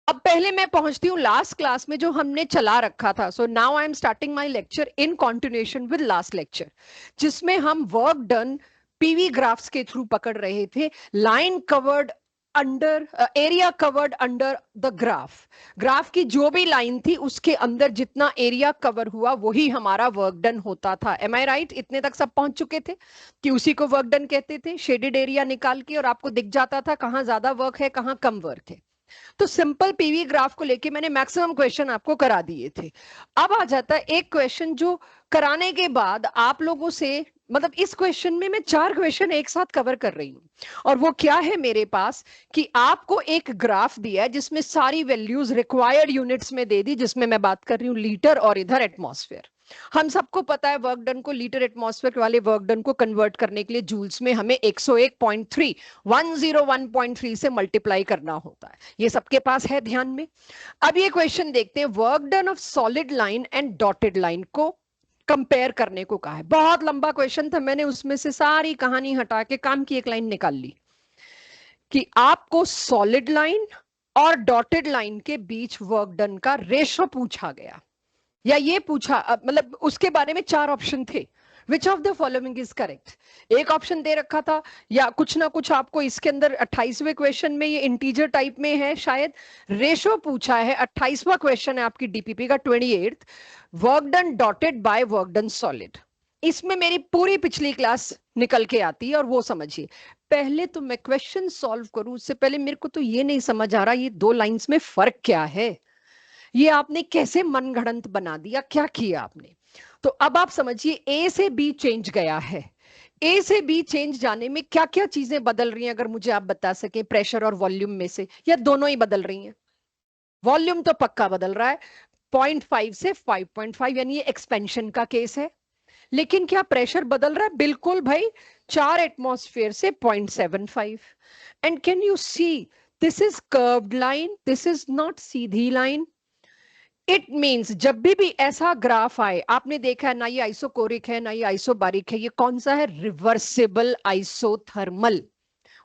अब पहले मैं पहुंचती हूँ लास्ट क्लास में जो हमने चला रखा था. So now I am starting my lecture in continuation with last lecture, जिसमें हम वर्क डन पीवी ग्राफ्स के थ्रू पकड़ रहे थे. Line covered under, area covered under the graph. Graph की जो भी लाइन थी उसके अंदर जितना एरिया कवर हुआ वही हमारा वर्क डन होता था. एम आई राइट? इतने तक सब पहुंच चुके थे कि उसी को वर्क डन कहते थे. शेडेड एरिया निकाल के और आपको दिख जाता था कहां ज्यादा वर्क है कहां कम वर्क है. तो सिंपल पीवी ग्राफ को लेके मैंने मैक्सिमम क्वेश्चन आपको करा दिए थे. अब आ जाता है एक क्वेश्चन जो कराने के बाद आप लोगों से, मतलब इस क्वेश्चन में मैं 4 क्वेश्चन एक साथ कवर कर रही हूं. और वो क्या है मेरे पास कि आपको एक ग्राफ दिया है जिसमें सारी वैल्यूज रिक्वायर्ड यूनिट्स में दे दी, जिसमें मैं बात कर रही हूँ लीटर और इधर एटमॉस्फेयर. हम सबको पता है वर्क डन को लीटर एटमॉस्फेयर वाले वर्क डन को कन्वर्ट करने के लिए जूल्स में हमें 101.3 101.3 से मल्टीप्लाई करना होता है. ये सबके पास है ध्यान में. अब ये क्वेश्चन देखते हैं. Work done of solid line and dotted line को कंपेयर करने को कहा है. बहुत लंबा क्वेश्चन था, मैंने उसमें से सारी कहानी हटा के काम की एक लाइन निकाल ली कि आपको सॉलिड लाइन और डॉटेड लाइन के बीच वर्क डन का रेशो पूछा गया, या ये पूछा, मतलब उसके बारे में 4 ऑप्शन थे. Which of the following is correct. एक ऑप्शन दे रखा था, या कुछ ना कुछ आपको इसके अंदर 28वें क्वेश्चन में, ये इंटीजर टाइप में है शायद, रेशो पूछा है. 28वां क्वेश्चन है आपकी डीपीपी का 28th. Work done dotted by work done solid. इसमें मेरी पूरी पिछली क्लास निकल के आती है और वो समझिए. पहले तो मैं क्वेश्चन सॉल्व करूं उससे पहले मेरे को तो ये नहीं समझ आ रहा ये 2 लाइंस में फर्क क्या है. ये आपने कैसे मनगढ़ंत बना दिया, क्या किया आपने. तो अब आप समझिए ए से बी चेंज गया है. ए से बी चेंज जाने में क्या क्या चीजें बदल रही हैं, अगर मुझे आप बता सके, प्रेशर और वॉल्यूम में से, या दोनों ही बदल रही हैं. वॉल्यूम तो पक्का बदल रहा है, 0.5 से 5.5, यानी ये एक्सपेंशन का केस है. लेकिन क्या प्रेशर बदल रहा है? बिल्कुल भाई, 4 एटमॉस्फेयर से 0.75. And can you see this is curved line, this is not Sidhi line. It means जब भी ऐसा ग्राफ आए, आपने देखा है ना ये आइसोकोरिक है ना ये आइसोबारिक है, ये कौन सा है? Reversible isothermal.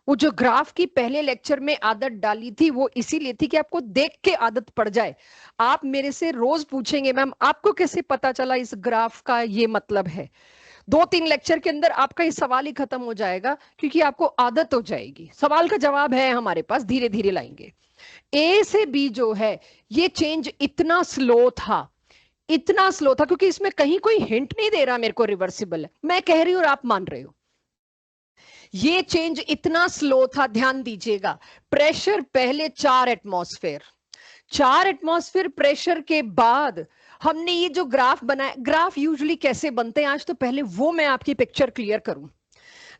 वो जो ग्राफ की पहले लेक्चर में आदत डाली थी वो इसीलिए थी कि आपको देख के आदत पड़ जाए. आप मेरे से रोज पूछेंगे मैम आपको कैसे पता चला इस ग्राफ का ये मतलब है. 2-3 लेक्चर के अंदर आपका ये सवाल ही खत्म हो जाएगा, क्योंकि आपको आदत हो जाएगी. सवाल का जवाब है हमारे पास, धीरे धीरे लाएंगे. ए से बी जो है ये चेंज इतना स्लो था, इतना स्लो था, क्योंकि इसमें कहीं कोई हिंट नहीं दे रहा मेरे को रिवर्सिबल है. मैं कह रही हूं और आप मान रहे हो. ये चेंज इतना स्लो था, ध्यान दीजिएगा. प्रेशर पहले 4 एटमॉस्फेयर, 4 एटमॉस्फेयर प्रेशर के बाद हमने ये जो ग्राफ बनाया. ग्राफ यूजुअली कैसे बनते हैं, आज तो पहले वो मैं आपकी पिक्चर क्लियर करूं.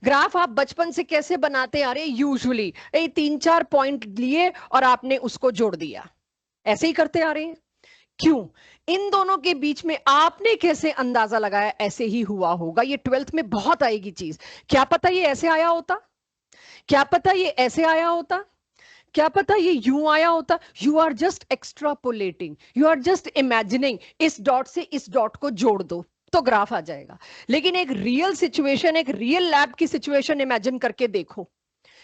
ग्राफ आप बचपन से कैसे बनाते आ रहे? यूजुअली 3-4 पॉइंट लिए और आपने उसको जोड़ दिया, ऐसे ही करते आ रहे हैं. क्यों? इन दोनों के बीच में आपने कैसे अंदाजा लगाया? ऐसे ही हुआ होगा. ये 12th में बहुत आएगी चीज. क्या पता ये ऐसे आया होता, क्या पता ये ऐसे आया होता, क्या पता ये यूं आया होता. You are just extrapolating, you are just imagining. इस डॉट से इस डॉट को जोड़ दो तो ग्राफ आ जाएगा. लेकिन एक रियल सिचुएशन, एक रियल लैब की सिचुएशन इमेजिन करके देखो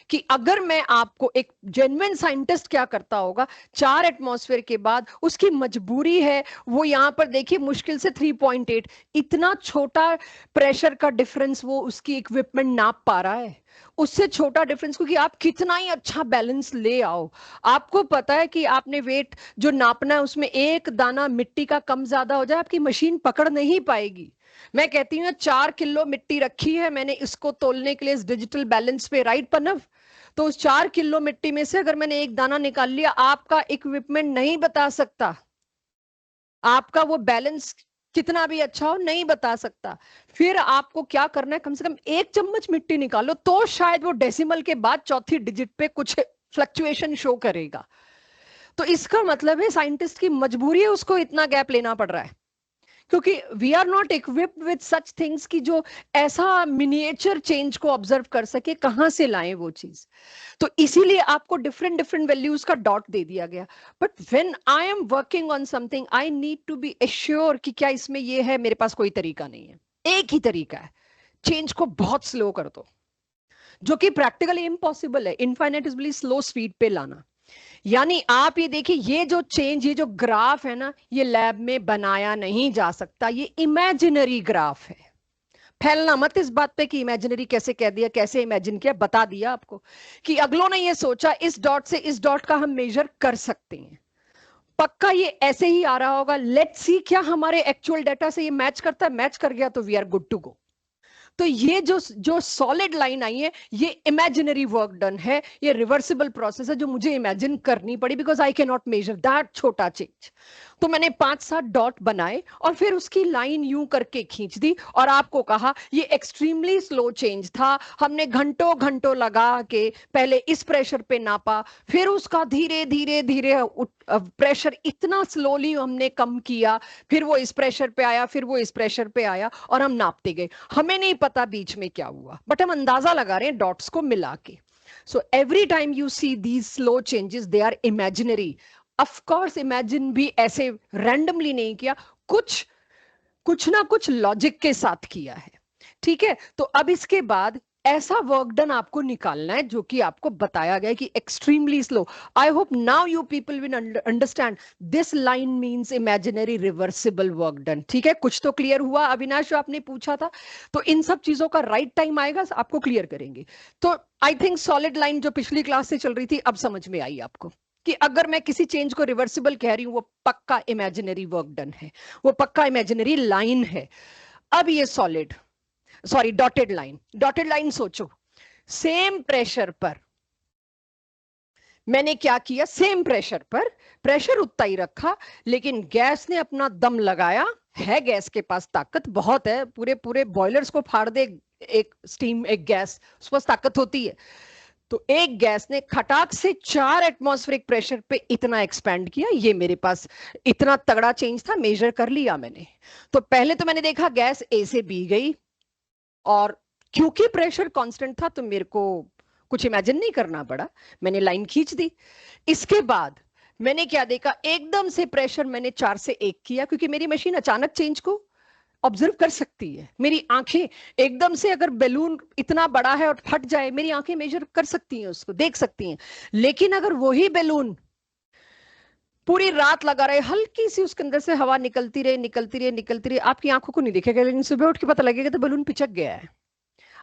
कि अगर मैं आपको, एक जेन्युइन साइंटिस्ट क्या करता होगा, 4 एटमॉस्फेयर के बाद उसकी मजबूरी है, वो यहां पर देखिए मुश्किल से 3.8, इतना छोटा प्रेशर का डिफरेंस वो उसकी इक्विपमेंट नाप पा रहा है. उससे छोटा डिफरेंस, क्योंकि आप कितना ही अच्छा बैलेंस ले आओ, आपको पता है कि आपने वेट जो नापना है उसमें एक दाना मिट्टी का कम ज्यादा हो जाए, आपकी मशीन पकड़ नहीं पाएगी. मैं कहती हूँ 4 किलो मिट्टी रखी है मैंने इसको तोलने के लिए इस डिजिटल बैलेंस पे, राइट पनव? तो उस 4 किलो मिट्टी में से अगर मैंने एक दाना निकाल लिया, आपका इक्विपमेंट नहीं बता सकता, आपका वो बैलेंस कितना भी अच्छा हो नहीं बता सकता. फिर आपको क्या करना है, कम से कम 1 चम्मच मिट्टी निकालो तो शायद वो डेसिमल के बाद चौथी डिजिट पे कुछ फ्लक्चुएशन शो करेगा. तो इसका मतलब है साइंटिस्ट की मजबूरी है, उसको इतना गैप लेना पड़ रहा है, क्योंकि we are not equipped with such things की जो ऐसा मिनिएचर चेंज को ऑब्जर्व कर सके. कहां से लाएं वो चीज? तो इसीलिए आपको डिफरेंट डिफरेंट वैल्यूज का डॉट दे दिया गया. But when I am working on something I need to be assure कि क्या इसमें ये है. मेरे पास कोई तरीका नहीं है, एक ही तरीका है, चेंज को बहुत स्लो कर दो, जो कि प्रैक्टिकली इम्पॉसिबल है, इनफाइनेटिवली स्लो स्पीड पे लाना. यानी आप ये देखिए, ये जो चेंज, ये जो ग्राफ है ना, ये लैब में बनाया नहीं जा सकता, ये इमेजिनरी ग्राफ है। फैलना मत इस बात पे कि इमेजिनरी कैसे कह दिया, कैसे इमेजिन किया, बता दिया आपको कि अगलों ने ये सोचा इस डॉट से इस डॉट का हम मेजर कर सकते हैं। पक्का ये ऐसे ही आ रहा होगा। लेट्स सी क्या हमारे एक्चुअल डाटा से ये मैच करता है। मैच कर गया तो we are good to go. तो ये जो जो सॉलिड लाइन आई है, ये इमेजिनरी वर्क डन है, ये रिवर्सिबल प्रोसेस है जो मुझे इमेजिन करनी पड़ी, because I can not measure that छोटा चेंज। तो मैंने 5-7 डॉट बनाए और फिर उसकी लाइन यूं करके खींच दी और आपको कहा ये एक्सट्रीमली स्लो चेंज था। हमने घंटों घंटों लगा के पहले इस प्रेशर पे नापा, फिर उसका धीरे धीरे धीरे प्रेशर इतना स्लोली हमने कम किया, फिर वो इस प्रेशर पे आया, फिर वो इस प्रेशर पे आया और हम नापते गए। हमें नहीं पता बीच में क्या हुआ, बट हम अंदाजा लगा रहे हैं डॉट्स को मिला के। So every time you see these slow changes, they are imaginary. Of course, imagine भी ऐसे randomly नहीं किया, कुछ ना कुछ लॉजिक के साथ किया है। ठीक है, तो अब इसके बाद ऐसा वर्क डन आपको निकालना है जो कि आपको बताया गया कि extremely slow. I hope now you people will understand this line means imaginary reversible work done. ठीक है, कुछ तो क्लियर हुआ। अविनाश जो आपने पूछा था, तो इन सब चीजों का राइट टाइम आएगा, आपको क्लियर करेंगे। तो आई थिंक सॉलिड लाइन जो पिछली क्लास से चल रही थी अब समझ में आई आपको कि अगर मैं किसी चेंज को रिवर्सिबल कह रही हूं, वो पक्का इमेजिनरी वर्क डन है, वो पक्का इमेजिनरी लाइन है। अब ये solid, sorry dotted line, dotted line सोचो, सेम प्रेशर पर मैंने क्या किया, सेम प्रेशर पर प्रेशर उतना ही रखा, लेकिन गैस ने अपना दम लगाया। है गैस के पास ताकत बहुत है, पूरे पूरे बॉयलर्स को फाड़ दे एक स्टीम, एक गैस, उस पास ताकत होती है। तो एक गैस ने खटाक से 4 एटमॉस्फेरिक प्रेशर पे इतना एक्सपैंड किया। ये मेरे पास इतना तगड़ा चेंज था, मेजर कर लिया मैंने। तो पहले तो मैंने देखा गैस ए से बी गई, और क्योंकि प्रेशर कांस्टेंट था तो मेरे को कुछ इमेजिन नहीं करना पड़ा, मैंने लाइन खींच दी। इसके बाद मैंने क्या देखा, एकदम से प्रेशर मैंने 4 से 1 किया, क्योंकि मेरी मशीन अचानक चेंज को ऑब्जर्व कर सकती है। मेरी आंखें एकदम से, अगर बैलून इतना बड़ा है और फट जाए, मेरी आंखें मेजर कर सकती हैं, उसको देख सकती हैं। लेकिन अगर वही बैलून पूरी रात लगा रहे, हल्की सी उसके अंदर से हवा निकलती रहे निकलती रहे निकलती रहे, आपकी आंखों को नहीं दिखेगा, लेकिन सुबह उठ के पता लगेगा तो बैलून पिचक गया है।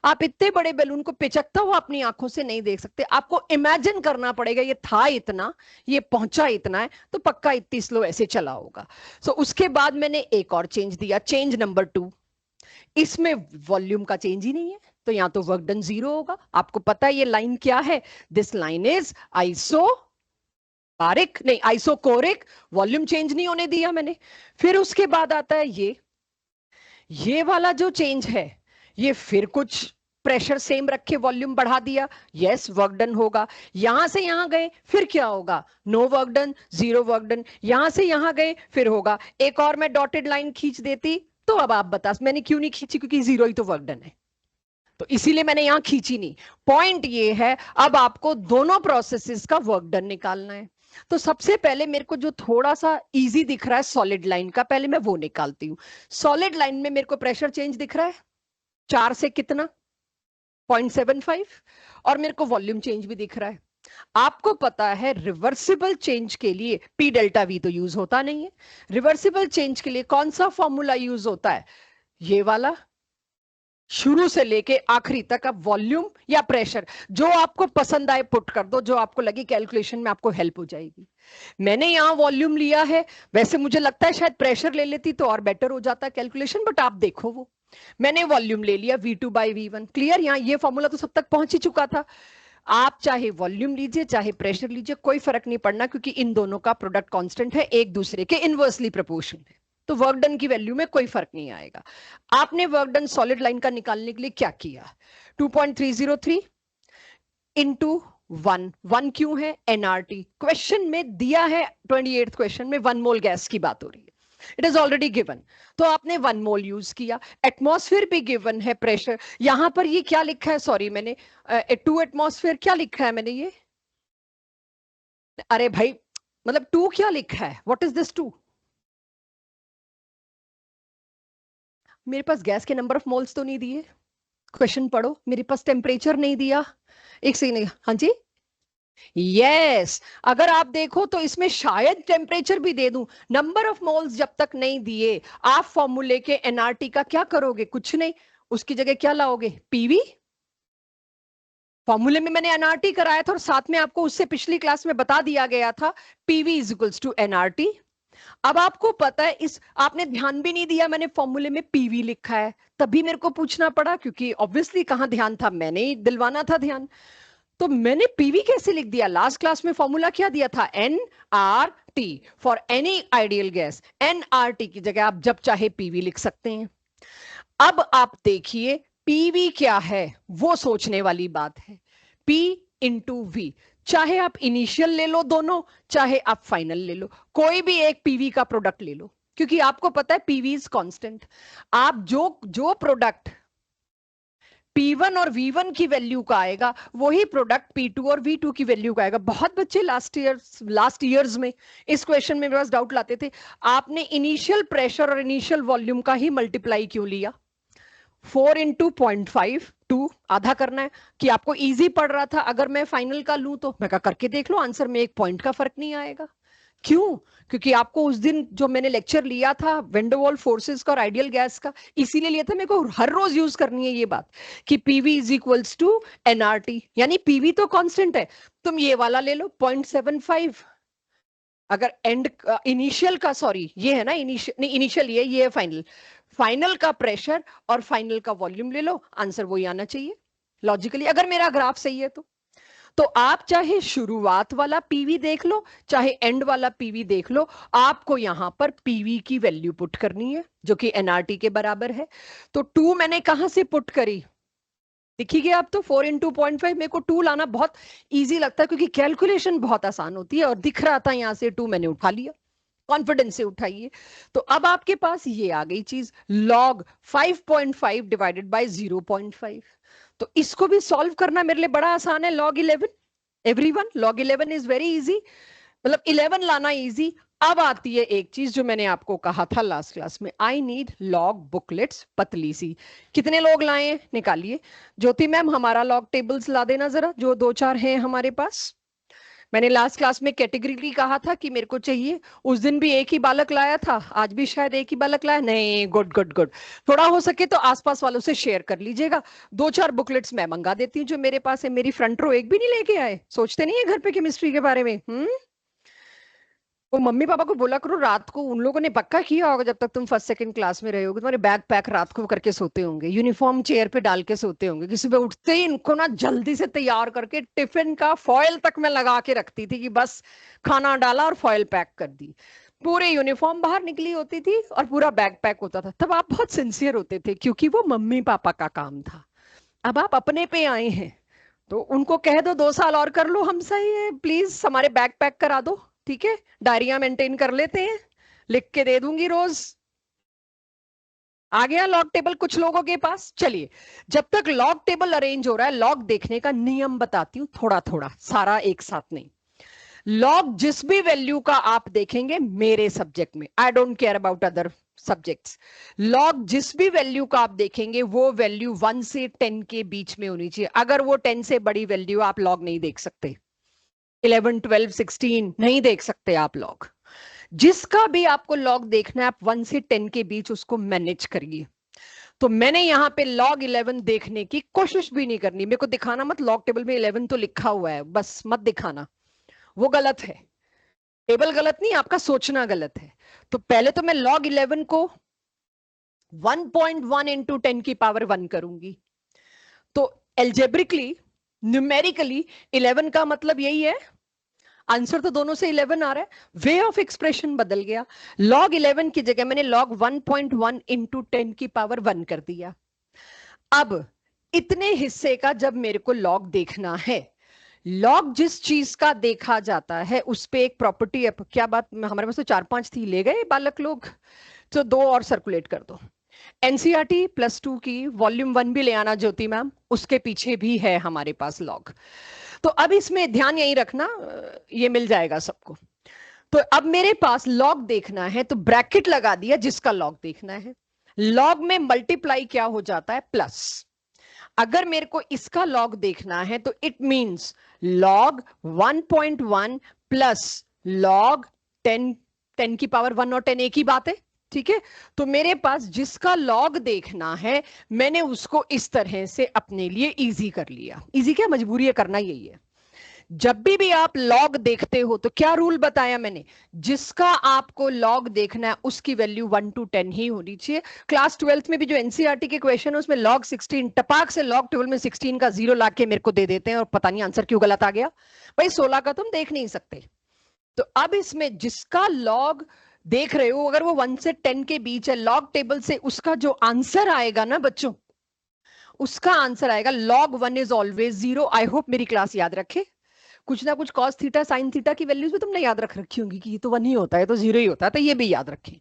आप इतने बड़े बैलून को पिचकता हुआ अपनी आंखों से नहीं देख सकते, आपको इमेजिन करना पड़ेगा ये था इतना, ये पहुंचा इतना है, तो पक्का इतनी स्लो ऐसे चला होगा। सो उसके बाद मैंने एक और चेंज दिया, चेंज नंबर 2। इसमें वॉल्यूम का चेंज ही नहीं है, तो यहां तो वर्क डन 0 होगा। आपको पता है ये लाइन क्या है, दिस लाइन इज आइसोबारिक, नहीं आइसोकोरिक, वॉल्यूम चेंज नहीं होने दिया मैंने। फिर उसके बाद आता है ये वाला जो चेंज है, ये फिर कुछ प्रेशर सेम रखे वॉल्यूम बढ़ा दिया, यस वर्क डन होगा। यहां से यहां गए फिर क्या होगा, no work done, 0 work done. यहां से यहां गए फिर होगा। एक और मैं डॉटेड लाइन खींच देती, तो अब आप बता, मैंने क्यों नहीं खींची, क्योंकि 0 ही तो वर्क डन है, तो इसीलिए मैंने यहां खींची नहीं। पॉइंट ये है, अब आपको दोनों प्रोसेसेस का वर्क डन निकालना है। तो सबसे पहले मेरे को जो थोड़ा सा इजी दिख रहा है सॉलिड लाइन का, पहले मैं वो निकालती हूँ। सॉलिड लाइन में मेरे को प्रेशर चेंज दिख रहा है 4 से कितना, 0.75, और मेरे को वॉल्यूम चेंज भी दिख रहा है। आपको पता है रिवर्सिबल चेंज के लिए पी डेल्टा वी तो यूज होता नहीं है। रिवर्सिबल चेंज के लिए कौन सा फॉर्मूला यूज होता है, ये वाला, शुरू से लेके आखिरी तक। अब वॉल्यूम या प्रेशर जो आपको पसंद आए पुट कर दो, जो आपको लगे कैलकुलेशन में आपको हेल्प हो जाएगी। मैंने यहां वॉल्यूम लिया है, वैसे मुझे लगता है शायद प्रेशर ले लेती तो और बेटर हो जाता कैलकुलेशन, बट आप देखो वो मैंने वॉल्यूम ले लिया V2/V1। क्लियर, यहां ये फॉर्मूला तो सब तक पहुंच ही चुका था। आप चाहे वॉल्यूम लीजिए चाहे प्रेशर लीजिए, कोई फर्क नहीं पड़ना, क्योंकि इन दोनों का प्रोडक्ट कांस्टेंट है, एक दूसरे के इनवर्सली प्रोपोर्शनल है, तो वर्क डन की वैल्यू में कोई फर्क नहीं आएगा। आपने वर्क डन सॉलिड लाइन का निकालने के लिए क्या किया, 2.303 इंटू 1 क्यों है, एनआरटी क्वेश्चन में दिया है, 28th क्वेश्चन में 1 मोल गैस की बात हो रही है, इट इज ऑलरेडी गिवन, तो आपने 1 मोल यूज किया। एटमॉस्फेयर भी गिवन है, प्रेशर यहां पर ये क्या लिखा है, सॉरी मैंने 2 एटमॉस्फेयर क्या लिखा है मैंने ये, अरे भाई मतलब 2 क्या लिखा है, व्हाट इज दिस 2, मेरे पास गैस के नंबर ऑफ मोल्स तो नहीं दिए, क्वेश्चन पढ़ो, मेरे पास टेम्परेचर नहीं दिया, एक सेकंड, हाँ जी यस, अगर आप देखो तो इसमें शायद टेम्परेचर भी दे दूं, नंबर ऑफ मोल्स जब तक नहीं दिए आप फॉर्मूले के एनआरटी का क्या करोगे? कुछ नहीं, उसकी जगह क्या लाओगे? पीवी। फॉर्मूले में मैंने एनआरटी कराया था और साथ में आपको उससे पिछली क्लास में बता दिया गया था PV is equals to NRT. अब आपको पता है, इस आपने ध्यान भी नहीं दिया मैंने फॉर्मूले में पीवी लिखा है, तभी मेरे को पूछना पड़ा, क्योंकि ऑब्वियसली कहां ध्यान था, मैंने ही दिलवाना था ध्यान। तो मैंने पीवी कैसे लिख दिया? लास्ट क्लास में फॉर्मूला क्या दिया था? N R T for any ideal gas. N R T की जगह आप जब चाहे पीवी लिख सकते हैं। अब आप देखिए पीवी क्या है, वो सोचने वाली बात है। पी इंटू वी, चाहे आप इनिशियल ले लो दोनों, चाहे आप फाइनल ले लो, कोई भी एक पीवी का प्रोडक्ट ले लो, क्योंकि आपको पता है पीवी इज कांस्टेंट। आप जो जो प्रोडक्ट P1 और V1 की वैल्यू का आएगा, वही प्रोडक्ट P2 और V2 की वैल्यू का आएगा। बहुत बच्चे लास्ट ईयर्स में इस क्वेश्चन में मेरे पास डाउट लाते थे, आपने इनिशियल प्रेशर और इनिशियल वॉल्यूम का ही मल्टीप्लाई क्यों लिया? 4 इंटू 0.5, 2 आधा करना है कि आपको इजी पड़ रहा था। अगर मैं फाइनल का लूं तो मैं कहा करके देख लो, आंसर में 1 पॉइंट का फर्क नहीं आएगा। क्यों? क्योंकि आपको उस दिन जो मैंने लेक्चर लिया था वेंडरवॉल फोर्सेस का और आइडियल गैस का, इसीलिए लिया था। मेरे को हर रोज यूज करनी है ये बात कि PV is equals to NRT, यानी पीवी तो कांस्टेंट है। तुम ये वाला ले लो 0.75, अगर एंड इनिशियल का, सॉरी ये है ना इनिशियल, नहीं इनिशियल ये है फाइनल, फाइनल का प्रेशर और फाइनल का वॉल्यूम ले लो, आंसर वही आना चाहिए लॉजिकली, अगर मेरा ग्राफ सही है तो आप चाहे शुरुआत वाला पीवी देख लो, चाहे एंड वाला पीवी देख लो, आपको यहां पर पीवी की वैल्यू पुट करनी है जो कि एनआरटी के बराबर है। तो 2 मैंने कहां से पुट करी? दिखिए आप तो 4 इंटू 0.5, मेरे को 2 लाना बहुत इजी लगता है क्योंकि कैलकुलेशन बहुत आसान होती है, और दिख रहा था यहां से 2, मैंने उठा लिया, कॉन्फिडेंस से उठाइए। तो अब आपके पास ये आ गई चीज, लॉग 5.5 डिवाइडेड बाय 0.5। तो इसको भी सॉल्व करना मेरे लिए बड़ा आसान है। Log 11, everyone log 11 is very easy, मतलब 11 लाना इजी। अब आती है एक चीज जो मैंने आपको कहा था लास्ट क्लास में, आई नीड लॉग बुकलेट्स पतली सी। कितने लोग लाए हैं निकालिए। ज्योति मैम हमारा लॉग टेबल्स ला देना जरा, जो 2-4 हैं हमारे पास। मैंने लास्ट क्लास में कैटेगरी कहा था कि मेरे को चाहिए, उस दिन भी एक ही बालक लाया था, आज भी शायद एक ही बालक लाया, नहीं गुड गुड गुड। थोड़ा हो सके तो आसपास वालों से शेयर कर लीजिएगा, 2-4 बुकलेट्स मैं मंगा देती हूँ जो मेरे पास है। मेरी फ्रंट रो एक भी नहीं लेके आए, सोचते नहीं है घर पे केमिस्ट्री के बारे में। वो मम्मी पापा को बोला करो, रात को उन लोगों ने पक्का किया होगा जब तक तुम फर्स्ट सेकंड क्लास में रहे होगे, तुम्हारे बैग पैक रात को करके सोते होंगे, यूनिफॉर्म चेयर पे डाल के सोते होंगे, किसी पे उठते ही इनको ना जल्दी से तैयार करके टिफिन का फॉयल तक मैं लगा के रखती थी कि बस खाना डाला और फॉयल पैक कर दी, पूरे यूनिफॉर्म बाहर निकली होती थी और पूरा बैग पैक होता था। तब आप बहुत सिंसियर होते थे क्योंकि वो मम्मी पापा का काम था। अब आप अपने पे आए हैं तो उनको कह दो 2 साल और कर लो, हम सही है, प्लीज हमारे बैग पैक करा दो, ठीक है, डायरिया मेंटेन कर लेते हैं, लिख के दे दूंगी रोज। आ गया लॉग टेबल कुछ लोगों के पास? चलिए, जब तक लॉग टेबल अरेंज हो रहा है, लॉग देखने का नियम बताती हूँ थोड़ा थोड़ा, सारा एक साथ नहीं। लॉग जिस भी वैल्यू का आप देखेंगे मेरे सब्जेक्ट में, I don't care about other subjects, log जिस भी वैल्यू का आप देखेंगे वो वैल्यू 1 से 10 के बीच में होनी चाहिए। अगर वो 10 से बड़ी वैल्यू आप लॉग नहीं देख सकते, 11, 12, 16 नहीं देख सकते आप लॉग। जिसका भी आपको लॉग देखना है, आप 1 से 10 के बीच उसको मैनेज करिए। तो मैंने यहां पे लॉग 11 देखने की कोशिश भी नहीं करनी, मेरे को दिखाना मत लॉग टेबल में 11 तो लिखा हुआ है, बस मत दिखाना, वो गलत है। टेबल गलत नहीं, आपका सोचना गलत है। तो पहले तो मैं लॉग 11 को 1.1 इंटू 10 की पावर 1 करूंगी। तो एल्जेब्रिकली, न्यूमेरिकली 11 का मतलब यही है, आंसर तो दोनों से 11 आ रहा है, वे ऑफ एक्सप्रेशन बदल गया। लॉग 11 की जगह मैंने लॉग 1.1 इंटू 10 की पावर 1 कर दिया। अब इतने हिस्से का जब मेरे को लॉग देखना है, लॉग जिस चीज का देखा जाता है उस पे एक प्रॉपर्टी है, क्या बात, हमारे पास तो 4-5 थी, ले गए बालक लोग, तो 2 और सर्कुलेट कर दो। एनसीईआरटी +2 की वॉल्यूम 1 भी ले आना ज्योति मैम, उसके पीछे भी है हमारे पास लॉग। तो अब इसमें ध्यान यही रखना, ये मिल जाएगा सबको। तो अब मेरे पास लॉग देखना है तो ब्रैकेट लगा दिया जिसका लॉग देखना है। लॉग में मल्टीप्लाई क्या हो जाता है? प्लस। अगर मेरे को इसका लॉग देखना है तो it means log 1.1 plus log 10 की पावर 1 और 10 एक ही बात है, ठीक है। तो मेरे पास जिसका लॉग देखना है मैंने उसको इस तरह से अपने लिए इजी कर लिया। इजी क्या, मजबूरी है, करना यही है। जब भी आप लॉग देखते हो तो क्या रूल बताया मैंने, जिसका आपको लॉग देखना है उसकी वैल्यू 1 to 10 ही होनी चाहिए। क्लास 12th में भी जो एनसीईआरटी के क्वेश्चन है उसमें लॉग 16 टपाक से लॉग 12 में 16 का 0 ला के मेरे को दे देते हैं और पता नहीं आंसर क्यों गलत आ गया। भाई 16 का तुम देख नहीं सकते। तो अब इसमें जिसका लॉग देख रहे हो अगर वो 1 से 10 के बीच है, लॉग टेबल से उसका जो आंसर आएगा ना बच्चों, उसका आंसर आएगा log 1 is always 0। I hope मेरी क्लास याद रखे। कुछ ना कुछ cos थीटा sin थीटा की वैल्यूज भी तुमने याद रख रखी होंगी कि ये तो 1 ही होता है, तो 0 ही होता है। तो ये भी याद रखें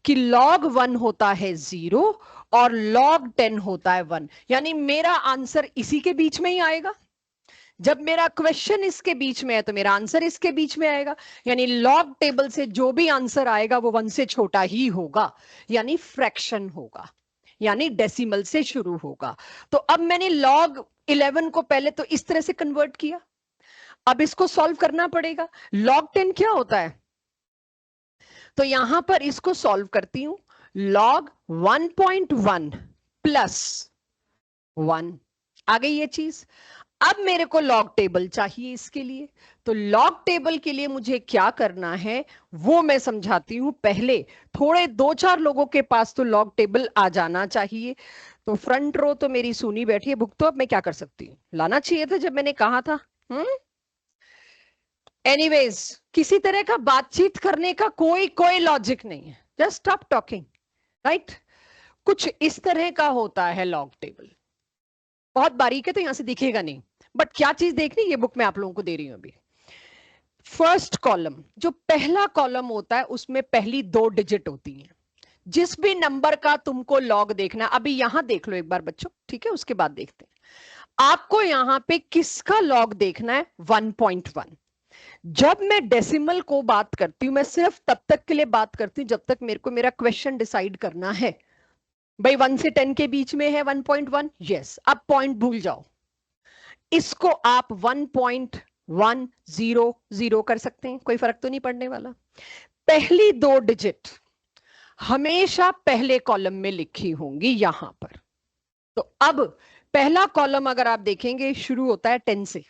कि log 1 होता है 0 और log 10 होता है 1, यानी मेरा आंसर इसी के बीच में ही आएगा। जब मेरा क्वेश्चन इसके बीच में है तो मेरा आंसर इसके बीच में आएगा, यानी लॉग टेबल से जो भी आंसर आएगा वो 1 से छोटा ही होगा, यानी फ्रैक्शन होगा, यानी डेसिमल से शुरू होगा। तो अब मैंने लॉग 11 को पहले तो इस तरह से कन्वर्ट किया, अब इसको सॉल्व करना पड़ेगा। लॉग 10 क्या होता है, तो यहां पर इसको सॉल्व करती हूं। लॉग 1.1 प्लस 1 आ गई ये चीज। अब मेरे को लॉग टेबल चाहिए इसके लिए, तो लॉग टेबल के लिए मुझे क्या करना है वो मैं समझाती हूं। पहले थोड़े 2-4 लोगों के पास तो लॉग टेबल आ जाना चाहिए। तो फ्रंट रो तो मेरी सुनी बैठी है, बुक तो अब मैं क्या कर सकती हूँ, लाना चाहिए था जब मैंने कहा था। एनीवेज, किसी तरह का बातचीत करने का कोई लॉजिक नहीं है, जस्ट स्टॉप टॉकिंग, राइट। कुछ इस तरह का होता है लॉग टेबल, बहुत बारीक है तो यहां से दिखेगा नहीं, बट क्या चीज देखनी ये बुक में आप लोगों को दे रही हूं अभी। फर्स्ट कॉलम, जो पहला कॉलम होता है उसमें पहली 2 डिजिट होती हैं। जिस भी नंबर का तुमको लॉग देखना, अभी यहां देख लो एक बार बच्चों, ठीक है, उसके बाद देखते हैं। आपको यहां पे किसका लॉग देखना है, 1.1। जब मैं डेसिमल को बात करती हूं मैं सिर्फ तब तक के लिए बात करती हूं जब तक मेरे को मेरा क्वेश्चन डिसाइड करना है। भाई 1 से 10 के बीच में है 1.1, यस। अब पॉइंट भूल जाओ, इसको आप 1.100 कर सकते हैं, कोई फर्क तो नहीं पड़ने वाला। पहली 2 डिजिट हमेशा पहले कॉलम में लिखी होंगी यहां पर। तो अब पहला कॉलम अगर आप देखेंगे शुरू होता है 10 से,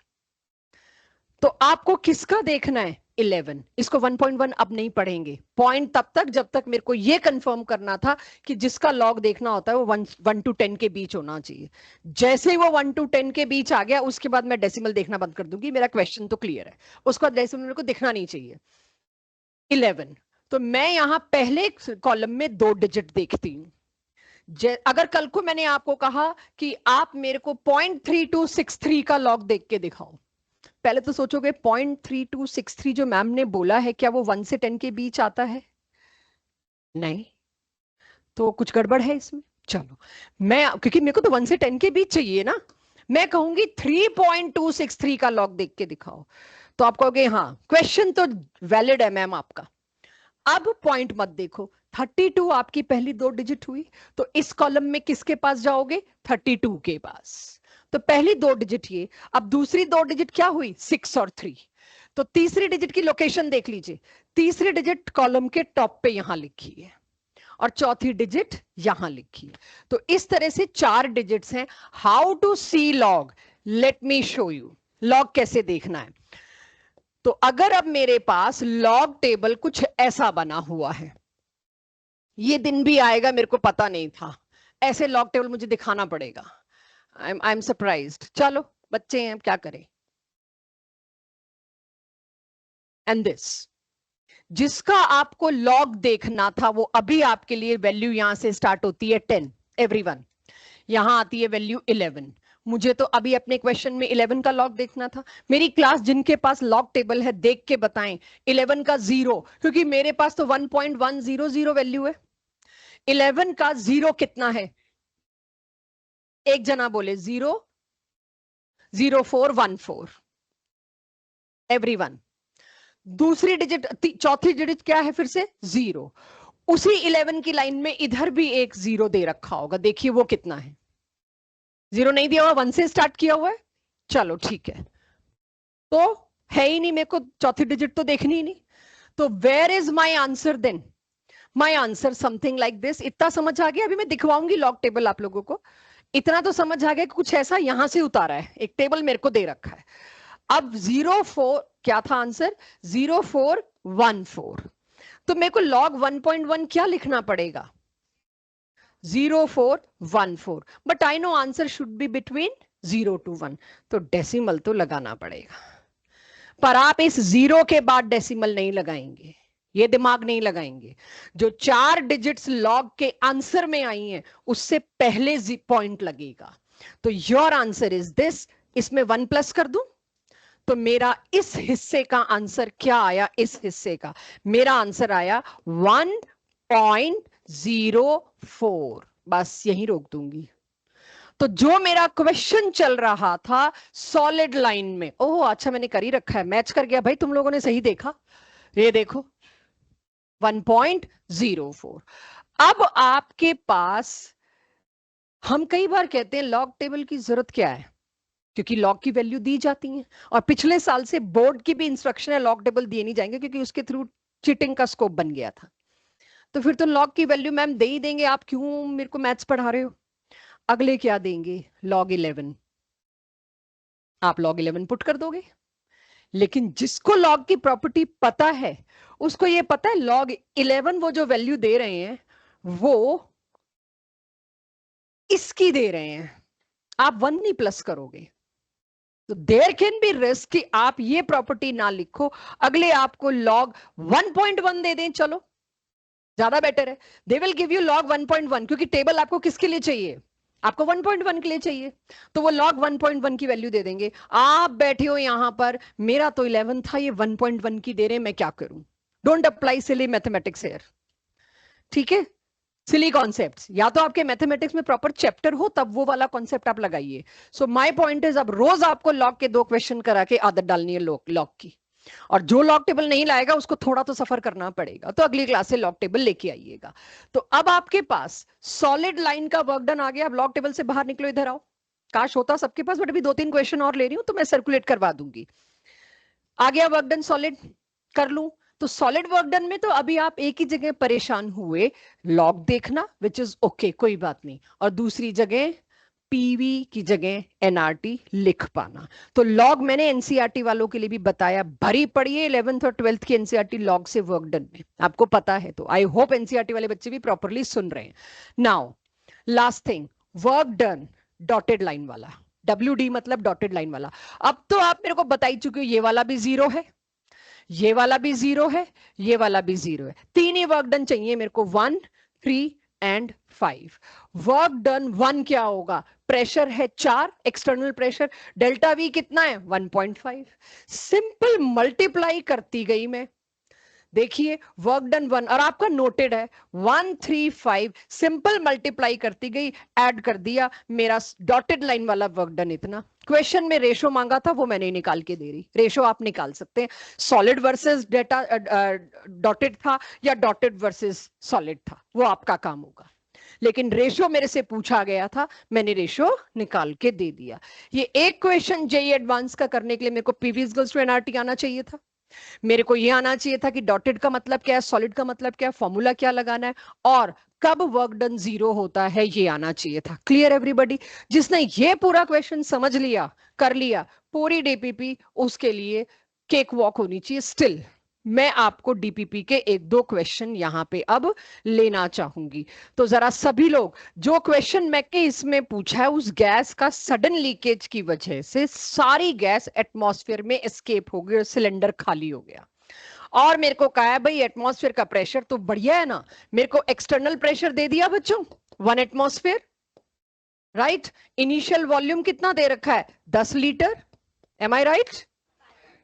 तो आपको किसका देखना है, 11। इसको 1.1 अब नहीं पढ़ेंगे, पॉइंट तब तक जब तक मेरे को यह कंफर्म करना था कि जिसका लॉग देखना होता है वो 1 to 10 के बीच होना चाहिए। जैसे ही वो 1 to 10 के बीच आ गया उसके बाद मैं डेसिमल देखना बंद कर दूंगी, मेरा क्वेश्चन तो क्लियर है, उसका डेसिमल मेरे को दिखना नहीं चाहिए। 11, तो मैं यहां पहले कॉलम में 2 डिजिट देखती हूं। अगर कल को मैंने आपको कहा कि आप मेरे को 0.3263 का लॉग देख के दिखाओ, पहले तो सोचोगे 0.3263 जो मैम ने बोला है क्या वो 1 से 10 के बीच आता है, नहीं, तो कुछ गड़बड़ है इसमें। चलो मैं, क्योंकि मेरे को तो 1 से 10 के बीच चाहिए ना, मैं कहूंगी 3.263 का लॉग देख के दिखाओ, तो आप कहोगे हाँ क्वेश्चन तो वैलिड है मैम आपका। अब पॉइंट मत देखो, 32 आपकी पहली 2 डिजिट हुई, तो इस कॉलम में किसके पास जाओगे, 32 के पास। तो पहली 2 डिजिट ये, अब दूसरी 2 डिजिट क्या हुई, 6 और 3। तो तीसरी डिजिट की लोकेशन देख लीजिए, तीसरी डिजिट कॉलम के टॉप पे यहां लिखी है और चौथी डिजिट यहां लिखी है। तो इस तरह से 4 डिजिट्स हैं। How to see log, let me show you log कैसे देखना है। तो अगर अब मेरे पास लॉग टेबल कुछ ऐसा बना हुआ है, ये दिन भी आएगा मेरे को पता नहीं था, ऐसे लॉग टेबल मुझे दिखाना पड़ेगा। आई एम सरप्राइज्ड, चलो बच्चे हैं क्या करें। एंड दिस, जिसका आपको लॉग देखना था वो अभी आपके लिए वैल्यू यहां से स्टार्ट होती है 10, एवरीवन, यहां आती है वैल्यू 11। मुझे तो अभी अपने क्वेश्चन में 11 का लॉग देखना था। मेरी क्लास जिनके पास लॉग टेबल है देख के बताएं 11 का 0, क्योंकि मेरे पास तो 1.100 वैल्यू है। 11 का 0 कितना है, एक जना बोले 0.0414, एवरीवन। दूसरी डिजिट, चौथी डिजिट क्या है फिर से 0। उसी 11 की लाइन में इधर भी एक 0 दे रखा होगा, देखिए वो कितना है 0 नहीं दिया हुआ, 1 से स्टार्ट किया हुआ है, चलो ठीक है, तो है ही नहीं, मेरे को चौथी डिजिट तो देखनी ही नहीं। तो where is my answer then? My answer something like this. इतना समझ आ गया? अभी मैं दिखवाऊंगी लॉग टेबल आप लोगों को। इतना तो समझ आ गया कि कुछ ऐसा यहां से उतारा है, एक टेबल मेरे को दे रखा है। अब 04 क्या था आंसर? 0414। तो मेरे को लॉग 1.1 क्या लिखना पड़ेगा? 0414। But I know answer should be between 0 to 1, तो डेसिमल तो लगाना पड़ेगा। पर आप इस 0 के बाद डेसिमल नहीं लगाएंगे, ये दिमाग नहीं लगाएंगे। जो 4 डिजिट्स लॉग के आंसर में आई हैं उससे पहले पॉइंट लगेगा। तो योर आंसर इज दिस। इसमें 1 प्लस कर दूं तो मेरा इस हिस्से का आंसर क्या आया? इस हिस्से का मेरा आंसर आया 1.04। बस यही रोक दूंगी। तो जो मेरा क्वेश्चन चल रहा था सॉलिड लाइन में, ओह अच्छा मैंने कर ही रखा है, मैच कर गया भाई, तुम लोगों ने सही देखा, ये देखो 1.04। अब आपके पास, हम कई बार कहते हैं लॉग टेबल की जरूरत क्या है, क्योंकि लॉग की वैल्यू दी जाती है, और पिछले साल से बोर्ड की भी इंस्ट्रक्शन है लॉग टेबल दिए नहीं जाएंगे, क्योंकि उसके थ्रू चीटिंग का स्कोप बन गया था। तो फिर तो लॉग की वैल्यू मैम दे ही देंगे, आप क्यों मेरे को मैथ्स पढ़ा रहे हो? अगले क्या देंगे? लॉग 11। आप लॉग 11 पुट कर दोगे। लेकिन जिसको लॉग की प्रॉपर्टी पता है उसको ये पता है लॉग 11 वो जो वैल्यू दे रहे हैं वो इसकी दे रहे हैं, आप 1 नहीं प्लस करोगे। तो देयर कैन बी रिस्क कि आप ये प्रॉपर्टी ना लिखो, अगले आपको लॉग 1.1 दे दें, चलो ज्यादा बेटर है। They will give you log 1.1, क्योंकि टेबल आपको किसके लिए चाहिए? आपको 1.1 के लिए चाहिए, तो वो लॉग 1.1 की वैल्यू दे देंगे। आप बैठे हो यहां पर, मेरा तो 11 था, ये 1.1 की दे रहे हैं, मैं क्या करूं? Don't apply silly mathematics here, ठीक है? सिली कॉन्सेप्ट्स, या तो आपके मैथमेटिक्स में प्रॉपर चैप्टर हो तब वो वाला कॉन्सेप्ट आप लगाइए। सो माय पॉइंट इज, अब रोज आपको लॉग के 2 क्वेश्चन करा के आदत डालनी है लॉग की, और जो लॉग टेबल नहीं लाएगा उसको थोड़ा तो सफर करना पड़ेगा, तो अगली क्लास से लॉग टेबल लेके आइएगा। तो अब आपके पास सॉलिड लाइन का वर्क डन आ गया। अब लॉग टेबल से बाहर निकलो, इधर आओ। काश होता सबके पास, बट अभी 2-3 क्वेश्चन और ले रही हूं तो मैं सर्कुलेट करवा दूंगी। आ गया वर्क डन सॉलिड, कर लूं? तो सॉलिड वर्क डन में तो अभी आप एक ही जगह परेशान हुए, लॉग देखना विच इज ओके, कोई बात नहीं, और दूसरी जगह पीवी की जगह एनआरटी लिख पाना। तो लॉग मैंने एनसीईआरटी वालों के लिए भी बताया, भरी पड़ी है 11th और 12th की एनसीईआरटी लॉग से वर्क डन में, आपको पता है। तो आई होप एनसीईआरटी वाले बच्चे भी प्रॉपरली सुन रहे हैं। Now last thing, work done dotted line वाला, WD मतलब डॉटेड लाइन वाला। अब तो आप मेरे को बता ही चुके हो, ये वाला भी 0 है, ये वाला भी 0 है, ये वाला भी 0 है। 3 ही वर्क डन चाहिए मेरे को, 1, 3 एंड 5। वर्क डन 1 क्या होगा? प्रेशर है 4, एक्सटर्नल प्रेशर, डेल्टा वी कितना है? 1.5। सिंपल मल्टीप्लाई करती गई मैं, देखिए वर्क डन 1, और आपका नोटेड है 135, सिंपल मल्टीप्लाई करती गई, ऐड कर दिया, मेरा डॉटेड लाइन वाला वर्क डन इतना। क्वेश्चन में रेशो मांगा था, वो मैंने निकाल के दे रही, रेशो आप निकाल सकते हैं, सॉलिड वर्सेस डेटा डॉटेड था या डॉटेड वर्सेस सॉलिड था, वो आपका काम होगा। लेकिन रेशो मेरे से पूछा गया था, मैंने रेशो निकाल के दे दिया। ये एक क्वेश्चन जेईई एडवांस का करने के लिए मेरे को पीवी इक्वल्स टू एनआरटी आना चाहिए था, मेरे को यह आना चाहिए था कि डॉटेड का मतलब क्या है, सॉलिड का मतलब क्या है, फॉर्मूला क्या लगाना है, और कब वर्क डन 0 होता है, ये आना चाहिए था। Clear everybody? जिसने ये पूरा क्वेश्चन समझ लिया, कर लिया, पूरी डीपीपी उसके लिए केक वॉक होनी चाहिए। स्टिल मैं आपको डीपीपी के 1-2 क्वेश्चन यहां पे अब लेना चाहूंगी। तो जरा सभी लोग, जो क्वेश्चन मैं के इसमें पूछा है, उस गैस का सडन लीकेज की वजह से सारी गैस एटमॉस्फेयर में एस्केप हो गई और सिलेंडर खाली हो गया। और मेरे को कहा है भाई एटमॉस्फेयर का प्रेशर तो बढ़िया है ना, मेरे को एक्सटर्नल प्रेशर दे दिया बच्चों 1 एटमॉस्फेयर, राइट? इनिशियल वॉल्यूम कितना दे रखा है? 10 लीटर, एम आई राइट?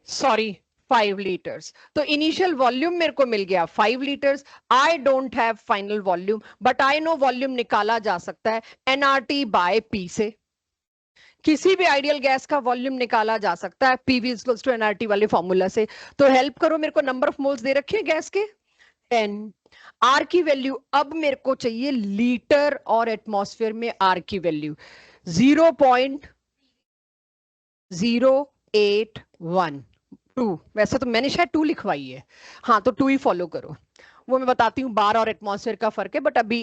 Sorry 5 litres. तो इनिशियल वॉल्यूम मेरे को मिल गया 5 litres. I don't have final volume, but I know volume निकाला जा सकता है एनआरटी बाय पी से। किसी भी आइडियल गैस का वॉल्यूम निकाला जा सकता है पीवी इक्वल्स टू एनआरटी वाले फॉर्मूला से। तो हेल्प करो, मेरे को नंबर ऑफ मोल्स दे रखे हैं गैस के 10। आर की वैल्यू अब मेरे को चाहिए लीटर और एटमॉस्फेयर में आर की वैल्यू। 0.0812। वैसे तो मैंने शायद 2 लिखवाई है, हाँ तो 2 ही फॉलो करो। वो मैं बताती हूँ, बार और एटमॉस्फेयर का फर्क है, बट अभी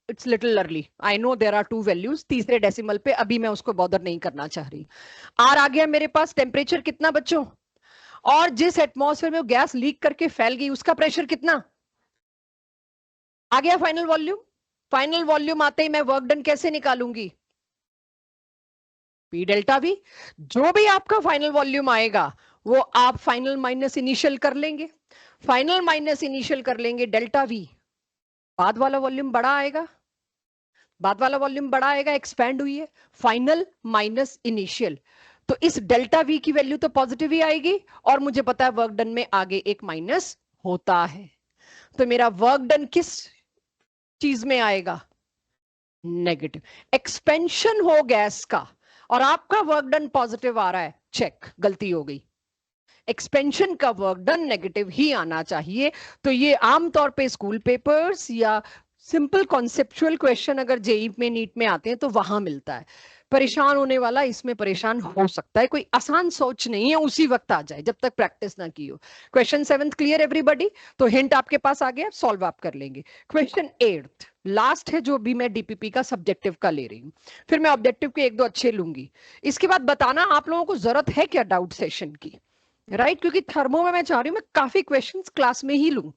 it's little early. I know there are 2 values तीसरे डेसिमल पे, अभी मैं उसको बॉदर नहीं करना चाह रही। आर आ गया मेरे पास। टेम्परेचर कितना बच्चों? और जिस एटमॉस्फेयर में वो गैस लीक करके फैल गई उसका प्रेशर कितना आ गया? Final volume. फाइनल वॉल्यूम आते ही मैं वर्क डन कैसे निकालूंगी? P delta we. जो भी आपका फाइनल वॉल्यूम आएगा वो आप फाइनल माइनस इनिशियल कर लेंगे। फाइनल माइनस इनिशियल कर लेंगे डेल्टा वी। बाद वाला वॉल्यूम बड़ा आएगा, बाद वाला वॉल्यूम बड़ा आएगा, एक्सपैंड हुई है। फाइनल माइनस इनिशियल, तो इस डेल्टा वी की वैल्यू तो पॉजिटिव ही आएगी, और मुझे पता है वर्क डन में आगे एक माइनस होता है। तो मेरा वर्क डन किस चीज में आएगा? नेगेटिव। एक्सपेंशन हो गैस का और आपका वर्क डन पॉजिटिव आ रहा है, चेक, गलती हो गई। एक्सपेंशन का वर्क डन नेगेटिव ही आना चाहिए। तो ये आमतौर पे स्कूल पेपर्स या सिंपल कॉन्सेप्चुअल क्वेश्चन अगर जेई में नीट में आते हैं तो वहां मिलता है। परेशान होने वाला इसमें परेशान हो सकता है, कोई आसान सोच नहीं है, उसी वक्त आ जाए जब तक प्रैक्टिस ना की हो। Question 7th clear everybody? तो हिंट आपके पास आ गया, सॉल्व आप कर लेंगे। क्वेश्चन 8th लास्ट है जो भी मैं डीपीपी का सब्जेक्टिव का ले रही हूँ, फिर मैं ऑब्जेक्टिव के 1-2 अच्छे लूंगी। इसके बाद बताना आप लोगों को जरूरत है क्या डाउट सेशन की, राइट? क्योंकि थर्मो में मैं चाह रही हूँ मैं काफी क्वेश्चंस क्लास में ही लूं।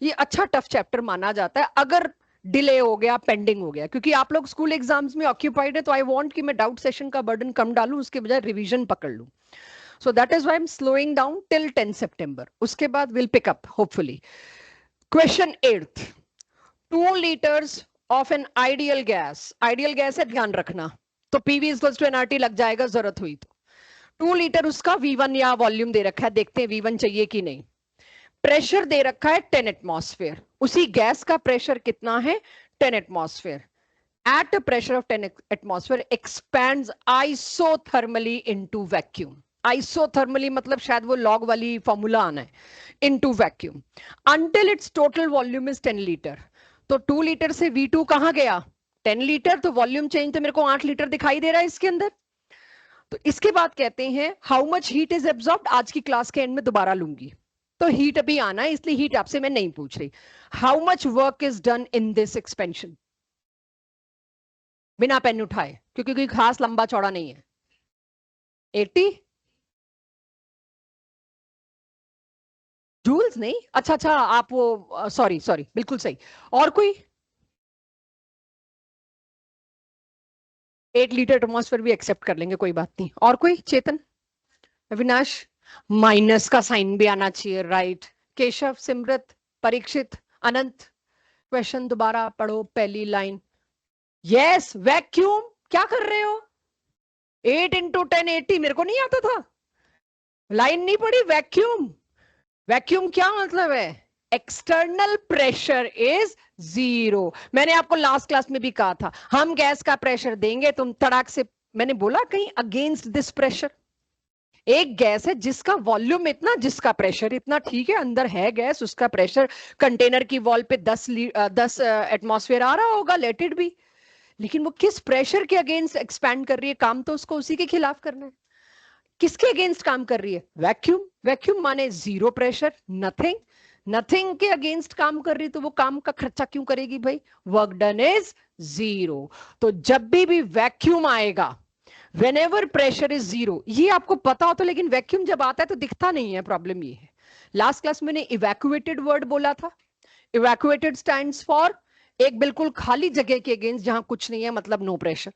ये अच्छा टफ चैप्टर माना जाता है अगर डिले हो गया, पेंडिंग हो गया, क्योंकि आप लोग स्कूल एग्जाम्स में ऑक्यूपाइड है, तो आई वांट कि मैं डाउट सेशन का बर्डन कम डालूं, उसके बजाय रिवीजन पकड़ लूं। So that is why I am slowing down till 10 सितंबर, उसके बाद will pick up hopefully. Question 8th, 2 liters of an ideal gas, ideal gas है ध्यान रखना, तो पीवी इक्वल्स टू एनआरटी लग जाएगा जरूरत हुई तो। 2 लीटर उसका V1 या वॉल्यूम दे रखा है, देखते हैं V1 चाहिए कि नहीं। प्रेशर दे रखा है 10 एटमॉस्फेयर, उसी गैस का प्रेशर कितना है? 10 atmosphere. At a pressure of 10 atmosphere expands isothermally into vacuum. Isothermally मतलब शायद वो लॉग वाली फॉर्मूला आना है, into vacuum, until it's total volume is 10 litre. तो 2 लीटर से V2 कहां गया? 10 लीटर। तो वॉल्यूम चेंज तो मेरे को 8 लीटर दिखाई दे रहा है इसके अंदर। तो इसके बाद कहते हैं how much heat is absorbed, आज की क्लास के एंड में दोबारा लूंगी, तो हीट अभी आना है इसलिए हीट आपसे मैं नहीं पूछ रही। How much work is done in this expansion, बिना पेन उठाए, क्योंकि कोई खास लंबा चौड़ा नहीं है। 80 जूल्स नहीं, अच्छा अच्छा आप वो सॉरी सॉरी बिल्कुल सही। और कोई? 8 लीटर एटमॉस्फेयर भी एक्सेप्ट कर लेंगे, कोई बात नहीं। और कोई? चेतन, अविनाश? माइनस का साइन भी आना चाहिए, राइट। केशव, सिमरत, परीक्षित, अनंत, क्वेश्चन दोबारा पढ़ो, पहली लाइन। Yes, vacuum. क्या कर रहे हो? 8 इंटू 10 80, मेरे को नहीं आता था, लाइन नहीं पड़ी। वैक्यूम, वैक्यूम क्या मतलब है? External pressure is 0। मैंने आपको लास्ट क्लास में भी कहा था, हम गैस का प्रेशर देंगे तुम तड़ाक से, मैंने बोला कहीं अगेंस्ट दिस प्रेशर। एक गैस है जिसका वॉल्यूम इतना, जिसका प्रेशर इतना, ठीक है, अंदर है गैस, उसका प्रेशर कंटेनर की वॉल पे 10 एटमॉस्फेयर आ रहा होगा, लेट इट बी, लेकिन वो किस प्रेशर के अगेंस्ट एक्सपैंड कर रही है? काम तो उसको उसी के खिलाफ करना है। किसके अगेंस्ट काम कर रही है? वैक्यूम। वैक्यूम माने 0 प्रेशर, नथिंग। नथिंग के अगेंस्ट काम कर रही, तो वो काम का खर्चा क्यों करेगी भाई? Work done is 0। तो जब भी वैक्यूम आएगा, whenever pressure is 0, ये आपको पता होता, लेकिन वैक्यूम जब आता है तो दिखता नहीं है, प्रॉब्लम ये है। लास्ट क्लास मैंने इवैक्यूएटेड वर्ड बोला था। इवैक्यूएटेड स्टैंड्स फॉर एक बिल्कुल खाली जगह के अगेंस्ट जहां कुछ नहीं है, मतलब नो प्रेशर।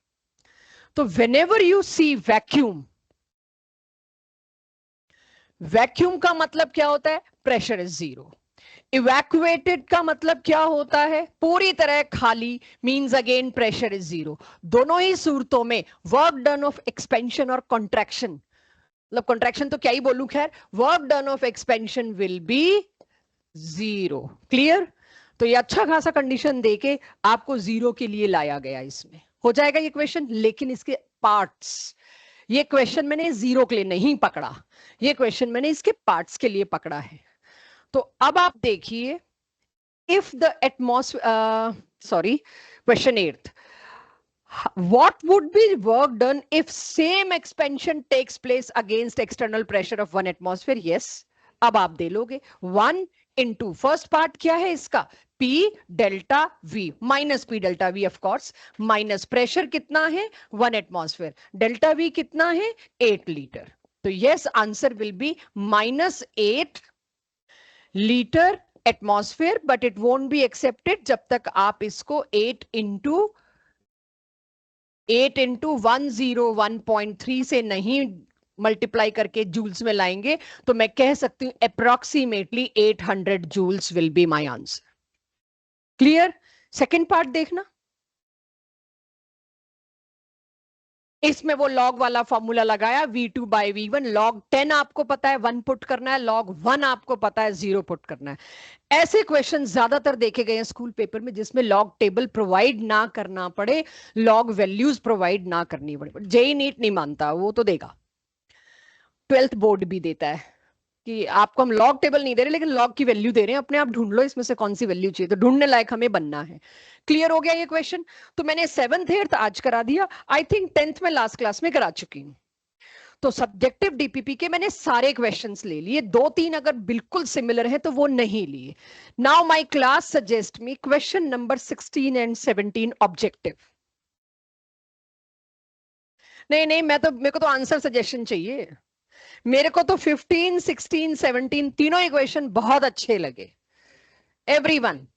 तो whenever you see vacuum, vacuum का मतलब क्या होता है? Pressure is 0। इवैक्यूएटेड का मतलब क्या होता है? पूरी तरह खाली, मींस अगेन प्रेशर इज 0। दोनों ही सूरतों में वर्क डन ऑफ एक्सपेंशन और कॉन्ट्रैक्शन, मतलब कॉन्ट्रैक्शन तो क्या ही बोलूं, खैर, work done of expansion will be 0। Clear? तो ये अच्छा खासा कंडीशन देके आपको 0 के लिए लाया गया, इसमें हो जाएगा ये क्वेश्चन। लेकिन इसके पार्ट्स, ये क्वेश्चन मैंने 0 के लिए नहीं पकड़ा, ये क्वेश्चन मैंने इसके पार्ट्स के लिए पकड़ा है। तो अब आप देखिए, if the atmosphere, sorry, question 8, What would be work done if same expansion takes place against external pressure of 1 atmosphere? Yes. अब आप दे लोगे 1 into फर्स्ट पार्ट क्या है इसका P delta V minus P delta V of course minus pressure कितना है 1 atmosphere delta V कितना है 8 लीटर तो yes answer will be -8 litre atmosphere but it won't be accepted जब तक आप इसको 8 into 101.3 से नहीं मल्टीप्लाई करके जूल्स में लाएंगे तो मैं कह सकती हूं approximately 800 joules will be my answer clear second part देखना इसमें वो लॉग वाला फॉर्मूला लगाया V2 बाई V1 लॉग 10 आपको पता है 1 पुट करना है लॉग 1 आपको पता है 0 पुट करना है ऐसे क्वेश्चन ज्यादातर देखे गए हैं स्कूल पेपर में जिसमें लॉग टेबल प्रोवाइड ना करना पड़े लॉग वैल्यूज प्रोवाइड ना करनी पड़े जेई नीट नहीं मानता वो तो देगा 12th बोर्ड भी देता है कि आपको हम लॉग टेबल नहीं दे रहे लेकिन लॉग की वैल्यू दे रहे हैं अपने आप ढूंढ लो इसमें से कौन सी वैल्यू चाहिए तो ढूंढने लायक हमें बनना है क्लियर हो गया ये क्वेश्चन तो मैंने 7th 8th आज करा दिया आई थिंक 10th में लास्ट क्लास में करा चुकी हूँ तो सब्जेक्टिव डीपीपी के मैंने सारे क्वेश्चंस ले लिए 2-3 अगर बिल्कुल सिमिलर है तो वो नहीं लिए now my class suggest me question number 16 and 17 objective नहीं मेरे को तो आंसर सजेशन चाहिए मेरे को तो 15, 16, 17 तीनों इक्वेशन बहुत अच्छे लगे एवरीवन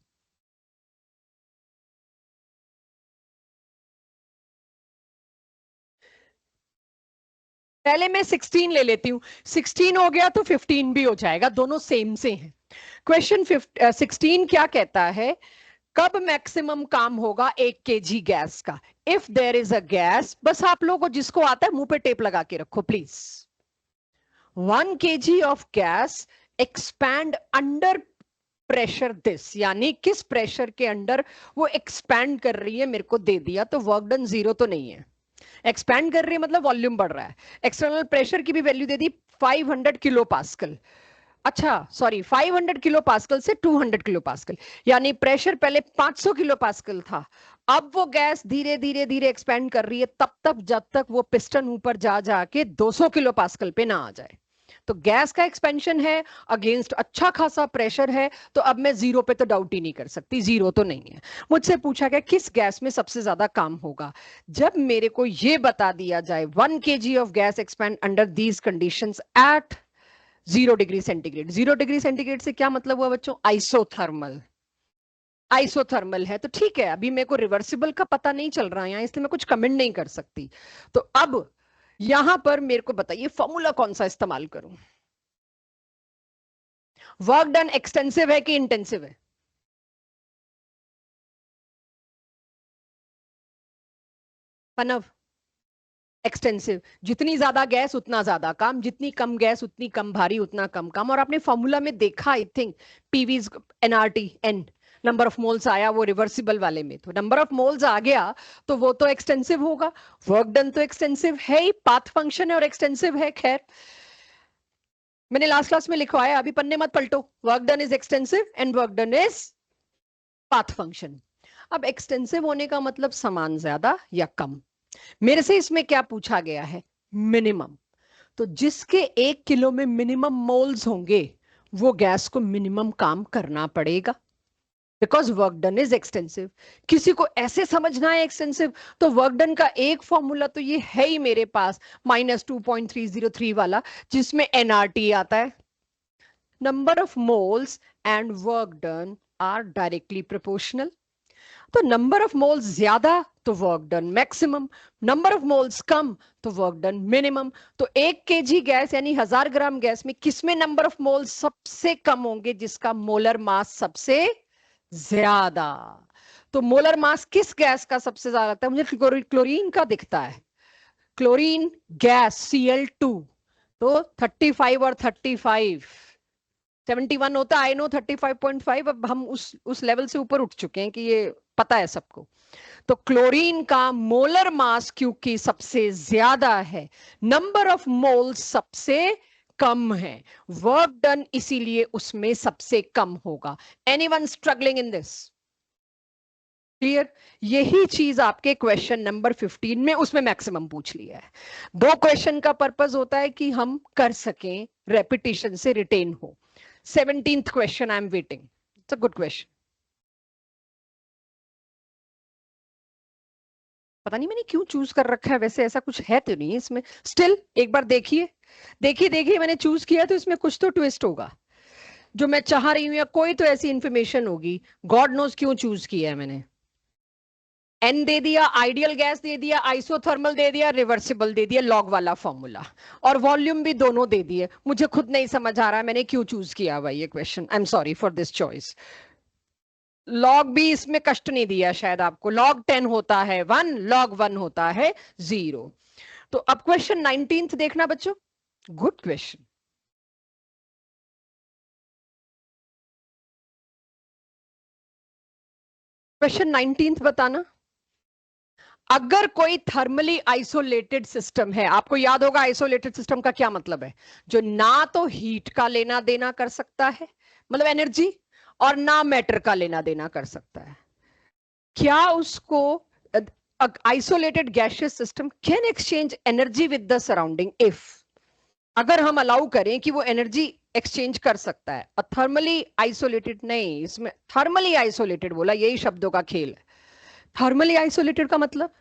पहले मैं 16 ले लेती हूं 16 हो गया तो 15 भी हो जाएगा दोनों सेम से हैं क्वेश्चन 16 क्या कहता है कब मैक्सिमम काम होगा 1 kg गैस का if there is a gas बस आप लोगों को जिसको आता है मुंह पे टेप लगा के रखो please 1 kg of gas expand under pressure this यानी किस प्रेशर के अंडर वो एक्सपैंड कर रही है मेरे को दे दिया तो वर्क डन 0 तो नहीं है एक्सपैंड कर रही है मतलब वॉल्यूम बढ़ रहा है एक्सटर्नल प्रेशर की भी वैल्यू दे दी 500 किलो पास्कल अच्छा सॉरी 500 किलो पास्कल से 200 किलो पास्कल यानी प्रेशर पहले 500 किलो पास्कल था अब वो गैस धीरे धीरे धीरे एक्सपैंड कर रही है तब जब तक वो पिस्टन ऊपर जा जाके 200 किलो पास्कल पे ना आ जाए तो गैस का एक्सपेंशन है अगेंस्ट अच्छा खासा प्रेशर है तो अब मैं 0 पे तो डाउट ही नहीं कर सकती 0 तो नहीं है मुझसे पूछा गया किस गैस में सबसे ज्यादा काम होगा जब मेरे को ये बता दिया जाए 1 kg of gas expand under these conditions at 0 degree centigrade 0 degree centigrade से क्या मतलब हुआ बच्चों आइसोथर्मल आइसोथर्मल है तो ठीक है अभी मेरे को रिवर्सिबल का पता नहीं चल रहा है यहाँ इसलिए मैं कुछ कमेंट नहीं कर सकती तो अब यहां पर मेरे को बताइए फॉर्मूला कौन सा इस्तेमाल करूं वर्क डन एक्सटेंसिव है कि इंटेंसिव है पनव एक्सटेंसिव जितनी ज्यादा गैस उतना ज्यादा काम जितनी कम गैस उतनी कम भारी उतना कम काम और आपने फॉर्मूला में देखा I think PV is nRT n number of moles आया वो रिवर्सिबल वाले में तो नंबर ऑफ मोल्स आ गया तो वो तो एक्सटेंसिव होगा वर्क डन तो एक्सटेंसिव है ही पाथ फंक्शन है और एक्सटेंसिव है खैर मैंने लास्ट क्लास में लिखवाया अभी पन्ने मत पलटो work done is extensive and work done is path function अब एक्सटेंसिव होने का मतलब समान ज्यादा या कम मेरे से इसमें क्या पूछा गया है मिनिमम तो जिसके 1 किलो में मिनिमम मोल्स होंगे वो गैस को मिनिमम काम करना पड़ेगा because work done is extensive किसी को ऐसे समझना है एक्सटेंसिव तो वर्क डन का एक फॉर्मूला तो ये है ही मेरे पास -2.303 वाला जिसमें एनआरटी आता है number of moles and work done are directly proportional तो नंबर ऑफ मोल्स ज्यादा तो work done maximum number of moles कम तो वर्क डन मिनिमम तो 1 kg गैस यानी 1000 ग्राम गैस में किसमें नंबर ऑफ मोल्स सबसे कम होंगे जिसका मोलर मास सबसे ज्यादा तो मोलर मास किस गैस का सबसे ज्यादा लगता है मुझे क्लोरीन का दिखता है क्लोरीन गैस Cl2 तो 35 और 35 71 होता है आई नो 35.5 अब हम उस लेवल से ऊपर उठ चुके हैं कि ये पता है सबको तो क्लोरीन का मोलर मास क्योंकि सबसे ज्यादा है नंबर ऑफ मोल्स सबसे कम है वर्क डन इसीलिए उसमें सबसे कम होगा anyone struggling in this clear? यही चीज आपके क्वेश्चन नंबर 15 में उसमें मैक्सिमम पूछ लिया है। 2 क्वेश्चन का पर्पस होता है कि हम कर सकें, रेपिटेशन से रिटेन हो। 17th question I am waiting, it's a good question. पता नहीं मैंने क्यों चूज कर रखा है, वैसे ऐसा कुछ है तो नहीं इसमें। स्टिल एक बार देखिए, देखिए मैंने चूज किया तो इसमें कुछ तो ट्विस्ट होगा जो मैं चाह रही हूं, या कोई तो ऐसी इंफॉर्मेशन होगी। गॉड नोज क्यों चूज किया है मैंने। एन दे दिया, आइडियल गैस दे दिया, आइसोथर्मल दे दिया, रिवर्सिबल दे दिया, लॉग वाला फॉर्मूला, और वॉल्यूम भी दोनों दे दिए। मुझे खुद नहीं समझ आ रहा है मैंने क्यों चूज किया हुआ ये question. I am sorry for this choice. Log भी इसमें कष्ट नहीं दिया शायद आपको। लॉग 10 होता है 1, लॉग 1 होता है 0। तो अब क्वेश्चन 19th देखना बच्चों, गुड क्वेश्चन। क्वेश्चन 19th बताना। अगर कोई थर्मली आइसोलेटेड सिस्टम है, आपको याद होगा आइसोलेटेड सिस्टम का क्या मतलब है, जो ना तो हीट का लेना देना कर सकता है, मतलब एनर्जी, और ना मैटर का लेना देना कर सकता है, क्या उसको isolated gaseous system can exchange energy with the surrounding if, अगर हम अलाउ करें कि वो एनर्जी एक्सचेंज कर सकता है। और थर्मली आइसोलेटेड नहीं, इसमें थर्मली आइसोलेटेड बोला, यही शब्दों का खेल है। थर्मली आइसोलेटेड का मतलब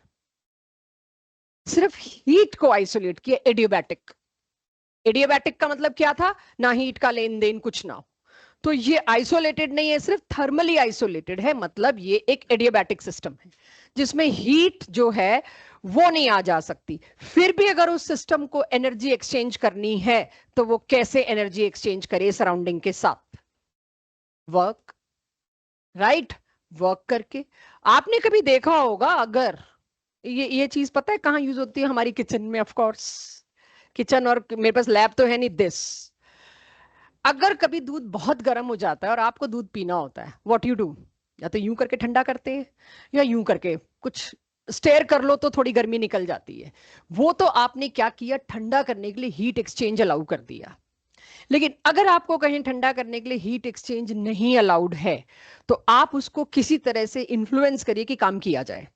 सिर्फ हीट को आइसोलेट किया, एडियोबैटिक। एडियोबैटिक का मतलब क्या था, ना हीट का लेन देन कुछ ना हो। तो ये आइसोलेटेड नहीं है, सिर्फ थर्मली आइसोलेटेड है, मतलब ये एक एडियोबैटिक सिस्टम है जिसमें हीट जो है वो नहीं आ जा सकती। फिर भी अगर उस सिस्टम को एनर्जी एक्सचेंज करनी है तो वो कैसे एनर्जी एक्सचेंज करे सराउंडिंग के साथ, वर्क, राइट, वर्क करके। आपने कभी देखा होगा, अगर ये चीज पता है कहाँ यूज होती है, हमारी किचन में, ऑफ कोर्स किचन, और मेरे पास लैब तो है नहीं दिस। अगर कभी दूध बहुत गर्म हो जाता है और आपको दूध पीना होता है, व्हाट यू डू, या तो यूं करके ठंडा करते हैं, या यूं करके कुछ स्टेयर कर लो तो थोड़ी गर्मी निकल जाती है। वो तो आपने क्या किया, ठंडा करने के लिए हीट एक्सचेंज अलाउ कर दिया। लेकिन अगर आपको कहीं ठंडा करने के लिए हीट एक्सचेंज नहीं अलाउड है, तो आप उसको किसी तरह से इंफ्लुएंस करिए कि काम किया जाए।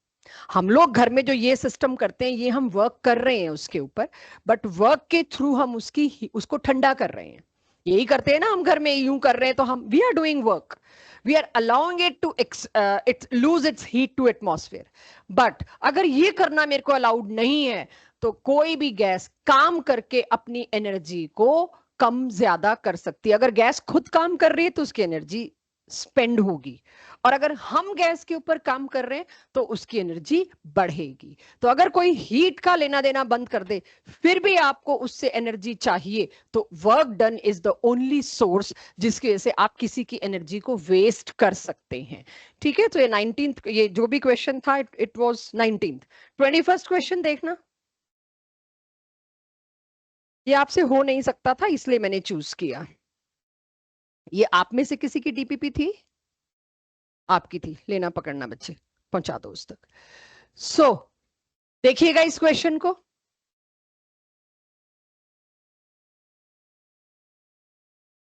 हम लोग घर में जो ये सिस्टम करते हैं, ये हम वर्क कर रहे हैं उसके ऊपर, बट वर्क के थ्रू हम उसको ठंडा कर रहे हैं। यही करते हैं ना हम घर में, यूं कर रहे हैं तो हम we are doing work, we are allowing it to its lose its heat to atmosphere. But अगर ये करना मेरे को अलाउड नहीं है, तो कोई भी गैस काम करके अपनी एनर्जी को कम ज्यादा कर सकती है। अगर गैस खुद काम कर रही है तो उसकी एनर्जी स्पेंड होगी, और अगर हम गैस के ऊपर काम कर रहे हैं तो उसकी एनर्जी बढ़ेगी। तो अगर कोई हीट का लेना देना बंद कर दे फिर भी आपको उससे एनर्जी चाहिए, तो work done is the only source जिसकी वजह से आप किसी की एनर्जी को वेस्ट कर सकते हैं। ठीक है, तो ये 19th, ये जो भी क्वेश्चन था it was 19th। 21st question देखना, ये आपसे हो नहीं सकता था इसलिए मैंने चूज किया। ये आप में से किसी की डीपीपी थी, आपकी थी, लेना पकड़ना बच्चे, पहुंचा दो उस तक। सो देखिएगा इस क्वेश्चन को,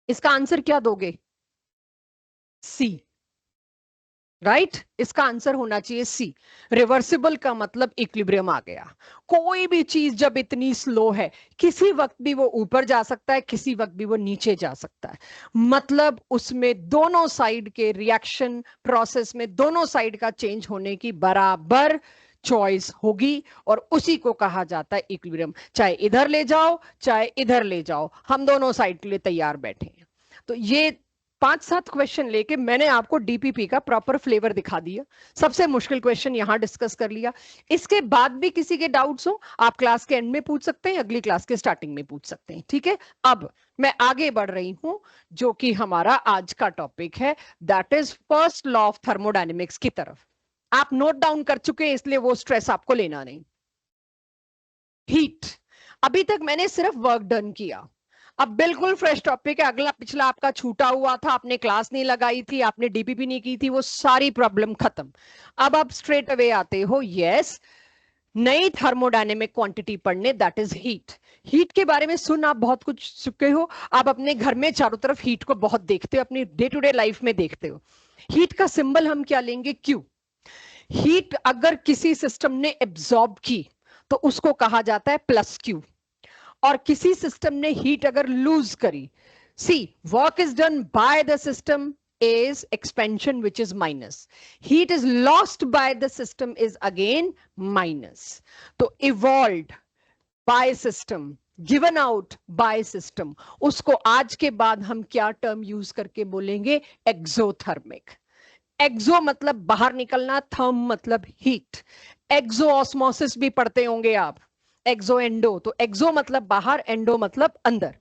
इसका आंसर क्या दोगे, सी, राइट इसका आंसर होना चाहिए सी। रिवर्सिबल का मतलब इक्विलिब्रियम आ गया। कोई भी चीज जब इतनी स्लो है, किसी वक्त भी वो ऊपर जा सकता है, किसी वक्त भी वो नीचे जा सकता है, मतलब उसमें दोनों साइड के रिएक्शन प्रोसेस में दोनों साइड का चेंज होने की बराबर चॉइस होगी, और उसी को कहा जाता है इक्विलिब्रियम। चाहे इधर ले जाओ चाहे इधर ले जाओ, हम दोनों साइड के लिए तैयार बैठे हैं। तो ये 5-7 क्वेश्चन लेके मैंने आपको डीपीपी का प्रॉपर फ्लेवर दिखा दिया। सबसे मुश्किल क्वेश्चन यहां डिस्कस कर लिया। इसके बाद भी किसी के डाउट्स हो, आप क्लास के एंड में पूछ सकते हैं, अगली क्लास के स्टार्टिंग में पूछ सकते हैं। ठीक है, अब मैं आगे बढ़ रही हूं, जो कि हमारा आज का टॉपिक है, that is first law of thermodynamics की तरफ। आप नोट डाउन कर चुके हैं इसलिए वो स्ट्रेस आपको लेना नहीं। हीट, अभी तक मैंने सिर्फ वर्क डन किया, अब बिल्कुल फ्रेश टॉपिक है। अगला पिछला आपका छूटा हुआ था, आपने क्लास नहीं लगाई थी, आपने डीपीपी नहीं की थी, वो सारी प्रॉब्लम खत्म। अब आप स्ट्रेट अवे आते हो, यस, नई थर्मोडायनेमिक क्वांटिटी पढ़ने, दैट इज हीट। हीट के बारे में सुन आप बहुत कुछ चुके हो, आप अपने घर में चारों तरफ हीट को बहुत देखते हो, अपनी डे टू डे लाइफ में देखते हो। हीट का सिंबल हम क्या लेंगे, क्यू। हीट अगर किसी सिस्टम ने एब्जॉर्ब की तो उसको कहा जाता है प्लस क्यू, और किसी सिस्टम ने हीट अगर लूज करी, see work is done by the system is expansion, which is minus. Heat is lost by the system is again minus. तो evolved by system, given out by system, उसको आज के बाद हम क्या टर्म यूज करके बोलेंगे? एक्सोथर्मिक। एक्सो मतलब बाहर निकलना, थर्म मतलब हीट। एक्सो ऑस्मोसिस भी पढ़ते होंगे आप, एक्सो एंडो। तो एक्सो मतलब बाहर, एंडो मतलब अंदर।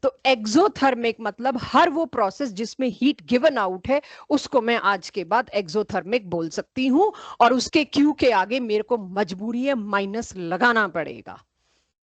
तो एक्सोथर्मिक मतलब हर वो प्रोसेस जिसमें हीट गिवन आउट है उसको मैं आज के बाद एक्सोथर्मिक बोल सकती हूं, और उसके क्यू के आगे मेरे को मजबूरी है माइनस लगाना पड़ेगा,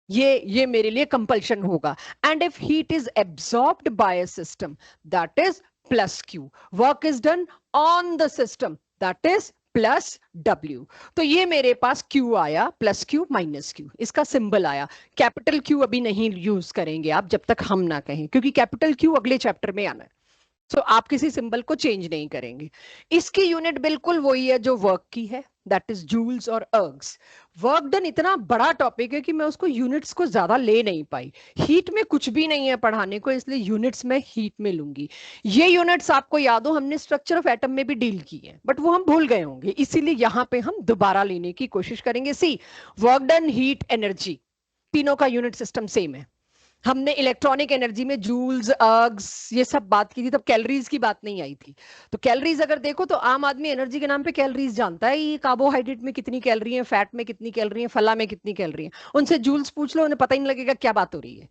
ये मेरे लिए कंपल्शन होगा। And if heat is absorbed by a system, that is plus Q. Work is done on the system, that is plus W. तो ये मेरे पास क्यू आया, प्लस क्यू माइनस क्यू, इसका सिंबल आया। कैपिटल क्यू अभी नहीं यूज करेंगे आप जब तक हम ना कहें, क्योंकि कैपिटल क्यू अगले चैप्टर में आना है। तो आप किसी सिंबल को चेंज नहीं करेंगे। इसकी यूनिट बिल्कुल वही है जो वर्क की है, दैट इज जूल्स और अर्ग्स। वर्क डन इतना बड़ा टॉपिक है कि मैं उसको यूनिट्स को ज्यादा ले नहीं पाई। हीट में कुछ भी नहीं है पढ़ाने को, इसलिए यूनिट्स में हीट में लूंगी। ये यूनिट्स आपको याद हो, हमने स्ट्रक्चर ऑफ एटम में भी डील की है, बट वो हम भूल गए होंगे, इसीलिए यहां पे हम दोबारा लेने की कोशिश करेंगे। सी वर्क डन, हीट, एनर्जी, तीनों का यूनिट सिस्टम सेम है। हमने इलेक्ट्रॉनिक एनर्जी में जूल्स, अर्ग्स, ये सब बात की थी, तब कैलोरीज की बात नहीं आई थी। तो कैलोरीज अगर देखो तो आम आदमी एनर्जी के नाम पे कैलोरीज जानता है, ये कार्बोहाइड्रेट में कितनी कैलोरी है, फैट में कितनी कैलोरी है, फला में कितनी कैलोरी है। उनसे जूल्स पूछ लो, उन्हें पता ही नहीं लगेगा क्या बात हो रही है।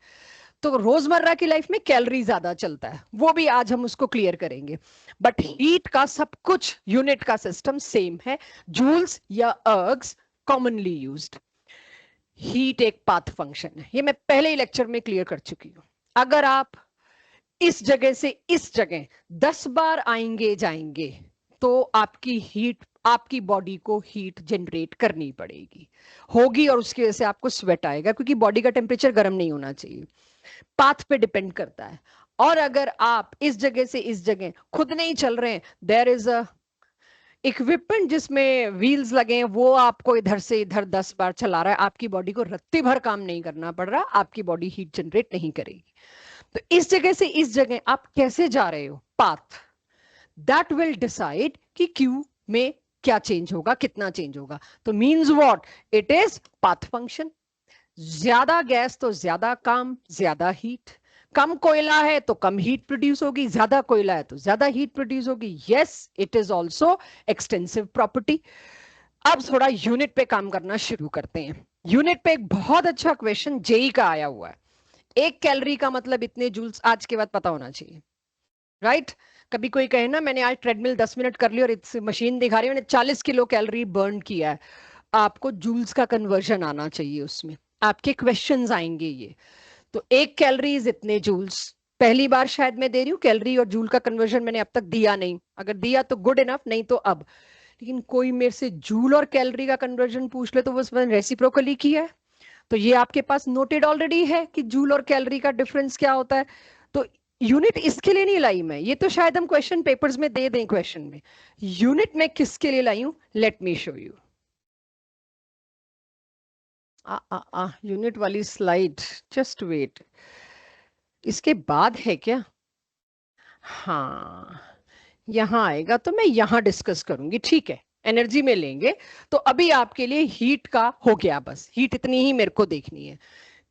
तो रोजमर्रा की लाइफ में कैलोरी ज्यादा चलता है, वो भी आज हम उसको क्लियर करेंगे। बट हीट का सब कुछ यूनिट का सिस्टम सेम है, जूल्स या अर्ग्स कॉमनली यूज्ड। हीट एक पाथ फंक्शन है, ये मैं पहले ही लेक्चर में क्लियर कर चुकी हूं। अगर आप इस जगह से इस जगह 10 बार आएंगे जाएंगे तो आपकी हीट, आपकी बॉडी को हीट जनरेट करनी पड़ेगी, होगी, और उसकी वजह से आपको स्वेट आएगा, क्योंकि बॉडी का टेम्परेचर गर्म नहीं होना चाहिए। पाथ पे डिपेंड करता है। और अगर आप इस जगह से इस जगह खुद नहीं चल रहे हैं, देयर इज अ इक्विपमेंट जिसमें व्हील्स लगे हैं, वो आपको इधर से इधर 10 बार चला रहा है, आपकी बॉडी को रत्ती भर काम नहीं करना पड़ रहा, आपकी बॉडी हीट जनरेट नहीं करेगी। तो इस जगह से इस जगह आप कैसे जा रहे हो, पाथ, दैट विल डिसाइड कि क्यू में क्या चेंज होगा, कितना चेंज होगा। तो means what, it is path function. ज्यादा गैस तो ज्यादा काम, ज्यादा हीट। कम कोयला है तो कम हीट प्रोड्यूस होगी, ज्यादा कोयला है तो ज्यादा हीट प्रोड्यूस होगी। Yes, it is also extensive property. अब थोड़ा यूनिट पे काम करना शुरू करते हैं। यूनिट पे एक बहुत अच्छा क्वेश्चन जेई का आया हुआ है। एक कैलोरी का मतलब इतने जूल्स, आज के बाद पता होना चाहिए, राइट? कभी कोई कहे ना मैंने आज ट्रेडमिल 10 मिनट कर ली और इस मशीन दिखा रही है मैंने 40 किलो कैलोरी बर्न किया है, आपको जूल्स का कन्वर्जन आना चाहिए उसमें, आपके क्वेश्चंस आएंगे ये। तो एक कैलोरी इज इतने जूल्स। पहली बार शायद मैं दे रही हूँ कैलोरी और जूल का कन्वर्जन, मैंने अब तक दिया नहीं, अगर दिया तो गुड इनफ, नहीं तो अब। लेकिन कोई मेरे से जूल और कैलोरी का कन्वर्जन पूछ ले तो बस मैंने रेसिप्रोकली किया है, तो ये आपके पास नोटेड ऑलरेडी है कि जूल और कैलोरी का डिफरेंस क्या होता है। तो यूनिट इसके लिए नहीं लाई मैं, ये तो शायद हम क्वेश्चन पेपर्स में दे दें क्वेश्चन में। यूनिट में किसके लिए लाई हूं, late me show you. Unit वाली स्लाइड, जस्ट वेट, इसके बाद है क्या? हाँ, यहां आएगा तो मैं यहां डिस्कस करूंगी, ठीक है, एनर्जी में लेंगे। तो अभी आपके लिए हीट का हो गया, बस हीट इतनी ही मेरे को देखनी है।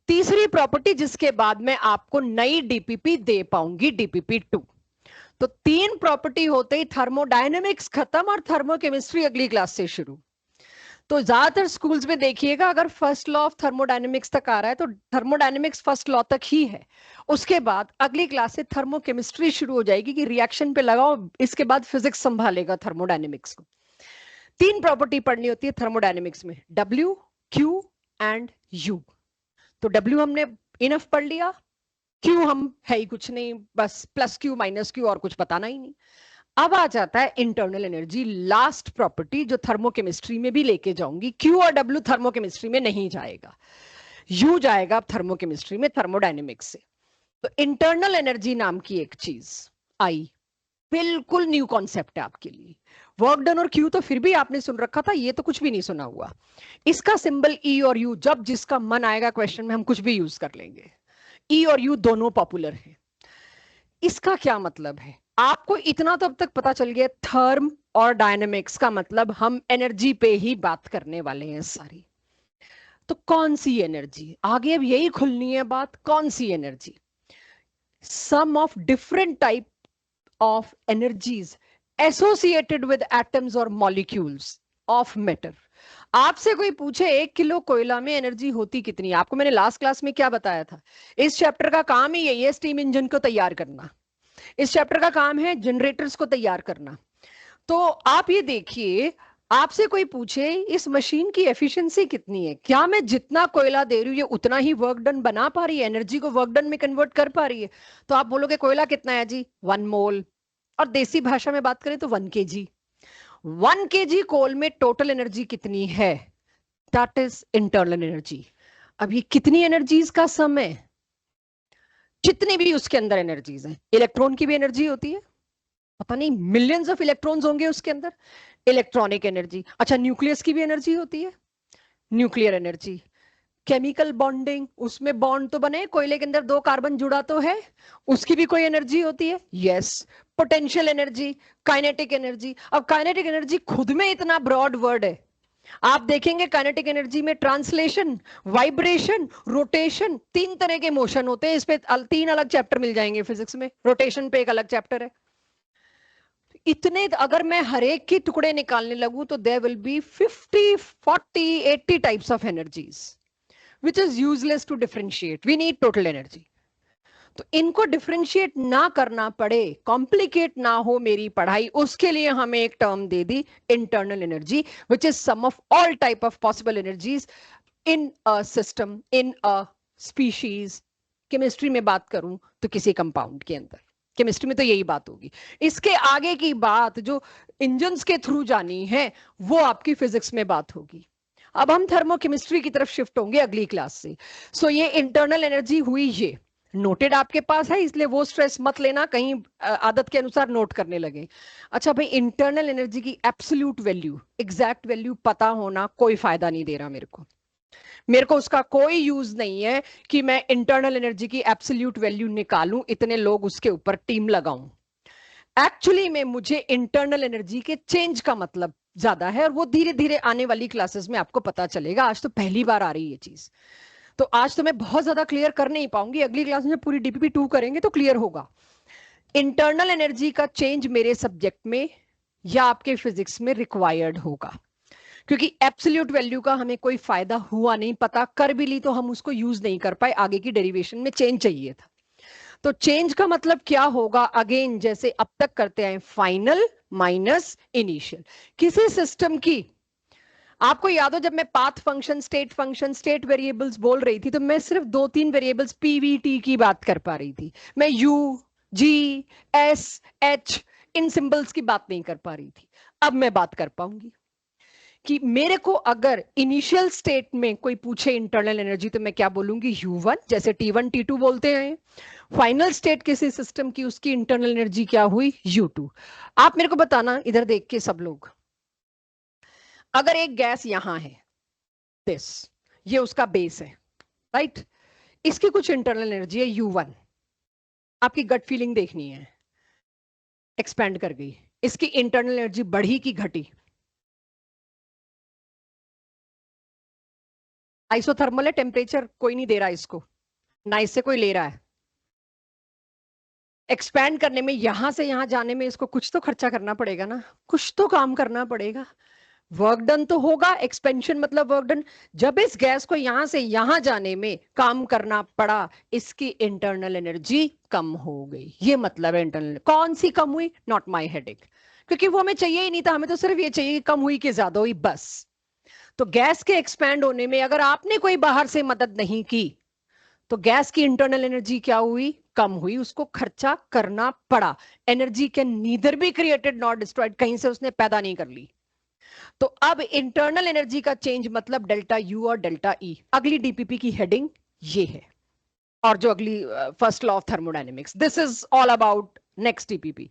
तीसरी प्रॉपर्टी जिसके बाद मैं आपको नई डीपीपी दे पाऊंगी, डीपीपी 2। तो 3 प्रॉपर्टी होते ही थर्मोडायनेमिक्स खत्म और थर्मोकेमिस्ट्री अगली क्लास से शुरू। तो ज्यादातर स्कूल्स में देखिएगा अगर फर्स्ट लॉ ऑफ थर्मोडायनेमिक्स तक आ रहा है तो थर्मोडायनेमिक्स फर्स्ट लॉ तक ही है, उसके बाद अगली क्लास से थर्मोकेमिस्ट्री शुरू हो जाएगी कि रिएक्शन पे लगाओ, इसके बाद फिजिक्स संभालेगा थर्मोडायनेमिक्स को। 3 प्रॉपर्टी पढ़नी होती है थर्मोडायनेमिक्स में, डब्ल्यू, क्यू एंड यू। तो डब्ल्यू हमने इनफ पढ़ लिया, क्यू हम है ही कुछ नहीं, बस प्लस क्यू माइनस क्यू, और कुछ बताना ही नहीं। अब आ जाता है इंटरनल एनर्जी, लास्ट प्रॉपर्टी जो थर्मोकेमिस्ट्री में भी लेके जाऊंगी। क्यू और डब्ल्यू थर्मोकेमिस्ट्री में नहीं जाएगा, यू जाएगा थर्मोकेमिस्ट्री में थर्मोडायनेमिक्स से। तो इंटरनल एनर्जी नाम की एक चीज आई, बिल्कुल न्यू कॉन्सेप्ट है आपके लिए। वर्क डन और क्यू तो फिर भी आपने सुन रखा था, ये तो कुछ भी नहीं सुना हुआ। इसका सिंबल ई और यू, जब जिसका मन आएगा क्वेश्चन में हम कुछ भी यूज कर लेंगे। ई और यू दोनों पॉपुलर है। इसका क्या मतलब है? आपको इतना तो अब तक पता चल गया, थर्म और डायनेमिक्स का मतलब हम एनर्जी पे ही बात करने वाले हैं सारी। तो कौन सी एनर्जी आगे, अब यही खुलनी है बात, कौन सी energy? Sum of different type of energies associated with atoms और मॉलिक्यूल्स ऑफ मैटर। आपसे कोई पूछे 1 किलो कोयला में एनर्जी होती कितनी, आपको मैंने लास्ट क्लास में क्या बताया था? इस चैप्टर का काम ही यही है, स्टीम इंजन को तैयार करना। इस चैप्टर का काम है जनरेटर्स को तैयार करना। तो आप ये देखिए, आपसे कोई पूछे इस मशीन की एफिशिएंसी कितनी है, क्या मैं जितना कोयला दे रही हूँ ये उतना ही वर्क डन बना पा रही है, एनर्जी को वर्क डन में कन्वर्ट कर पा रही है? तो आप बोलोगे कोयला कितना है जी? 1 मोल। और देसी भाषा में बात करें तो 1 kg। 1 kg कोल में टोटल एनर्जी कितनी है? That is internal energy. अब ये कितनी एनर्जीज का सम है? जितनी भी उसके अंदर एनर्जीज हैं। इलेक्ट्रॉन की भी एनर्जी होती है, पता नहीं मिलियंस ऑफ इलेक्ट्रॉन्स होंगे उसके अंदर, इलेक्ट्रॉनिक एनर्जी। अच्छा, न्यूक्लियस की भी एनर्जी होती है, न्यूक्लियर एनर्जी। केमिकल बॉन्डिंग, उसमें बॉन्ड तो बने, कोयले के अंदर 2 कार्बन जुड़ा तो है, उसकी भी कोई एनर्जी होती है। Yes. Potential energy, kinetic energy. अब काइनेटिक एनर्जी खुद में इतना ब्रॉड वर्ड है, आप देखेंगे काइनेटिक एनर्जी में ट्रांसलेशन, वाइब्रेशन, रोटेशन, 3 तरह के मोशन होते हैं। इस पे 3 अलग चैप्टर मिल जाएंगे फिजिक्स में, रोटेशन पे एक अलग चैप्टर है। इतने अगर मैं हर एक के टुकड़े निकालने लगूं तो there will be 50, 40, 80 types of energies which is useless to differentiate. We need total energy. तो इनको डिफरेंशिएट ना करना पड़े, कॉम्प्लिकेट ना हो मेरी पढ़ाई, उसके लिए हमें एक टर्म दे दी, internal energy, which is sum of all type of possible energies in a system, in a species. Chemistry में बात करूं तो किसी कंपाउंड के अंदर, केमिस्ट्री में तो यही बात होगी। इसके आगे की बात जो इंजन्स के थ्रू जानी है वो आपकी फिजिक्स में बात होगी। अब हम थर्मोकेमिस्ट्री की तरफ शिफ्ट होंगे अगली क्लास से। सो ये इंटरनल एनर्जी हुई, ये नोटेड आपके पास है, इसलिए वो स्ट्रेस मत लेना कहीं आदत के अनुसार नोट करने लगे। अच्छा भाई, इंटरनल एनर्जी की एब्सोल्यूट वैल्यू, एग्जैक्ट वैल्यू पता होना कोई फायदा नहीं दे रहा मेरे को उसका कोई यूज नहीं है कि मैं इंटरनल एनर्जी की एब्सोल्यूट वैल्यू निकालूं, इतने लोग उसके ऊपर टीम लगाऊं। एक्चुअली में मुझे इंटरनल एनर्जी के चेंज का मतलब ज्यादा है, और वो धीरे धीरे आने वाली क्लासेस में आपको पता चलेगा। आज तो पहली बार आ रही है ये चीज, तो आज तो मैं बहुत ज्यादा क्लियर कर नहीं पाऊंगी, अगली क्लास में पूरी डीपीपी 2 करेंगे तो क्लियर होगा। इंटरनल एनर्जी का चेंज मेरे सब्जेक्ट में या आपके फिजिक्स में रिक्वायर्ड होगा, क्योंकि एब्सोल्यूट वैल्यू का हमें कोई फायदा हुआ नहीं, पता कर भी ली तो हम उसको यूज नहीं कर पाए, आगे की डेरिवेशन में चेंज चाहिए था। तो चेंज का मतलब क्या होगा? अगेन जैसे अब तक करते हैं, फाइनल माइनस इनिशियल। किसी सिस्टम की, आपको याद हो जब मैं पाथ फंक्शन, स्टेट वेरिएबल्स बोल रही थी तो मैं सिर्फ 2-3 वेरिएबल्स पीवीटी की बात कर पा रही थी, मैं यू, जी, एस, एच इन सिंबल्स की बात नहीं कर पा रही थी। अब मैं बात कर पाऊंगी कि मेरे को अगर इनिशियल स्टेट में कोई पूछे इंटरनल एनर्जी तो मैं क्या बोलूंगी? U1, जैसे T1 T2 बोलते हैं। फाइनल स्टेट किसी सिस्टम की, उसकी इंटरनल एनर्जी क्या हुई? U2। आप मेरे को बताना इधर देख के सब लोग, अगर एक गैस यहां है, दिस, ये उसका बेस है, राइट? इसकी कुछ इंटरनल एनर्जी है U1, आपकी गट फीलिंग देखनी है, एक्सपेंड कर गई, इसकी इंटरनल एनर्जी बढ़ी कि घटी? आइसोथर्मल है, टेम्परेचर कोई नहीं दे रहा इसको, ना इससे कोई ले रहा है। एक्सपैंड करने में, यहां से यहां जाने में इसको कुछ तो खर्चा करना पड़ेगा ना, कुछ तो काम करना पड़ेगा, वर्क डन तो होगा। एक्सपेंशन मतलब वर्क डन। जब इस गैस को यहां से यहां जाने में काम करना पड़ा, इसकी इंटरनल एनर्जी कम हो गई, ये मतलब है इंटरनल। कौन सी कम हुई? नॉट माई हेडेक, क्योंकि वो हमें चाहिए ही नहीं था, हमें तो सिर्फ ये चाहिए कि कम हुई कि ज्यादा हुई, बस। तो गैस के एक्सपैंड होने में अगर आपने कोई बाहर से मदद नहीं की तो गैस की इंटरनल एनर्जी क्या हुई? कम हुई, उसको खर्चा करना पड़ा। Energy can neither be created not destroyed, कहीं से उसने पैदा नहीं कर ली। तो अब इंटरनल एनर्जी का चेंज मतलब डेल्टा यू और डेल्टा ई। अगली डीपीपी की हेडिंग ये है, और जो अगली first law of thermodynamics, this is all about next DPP.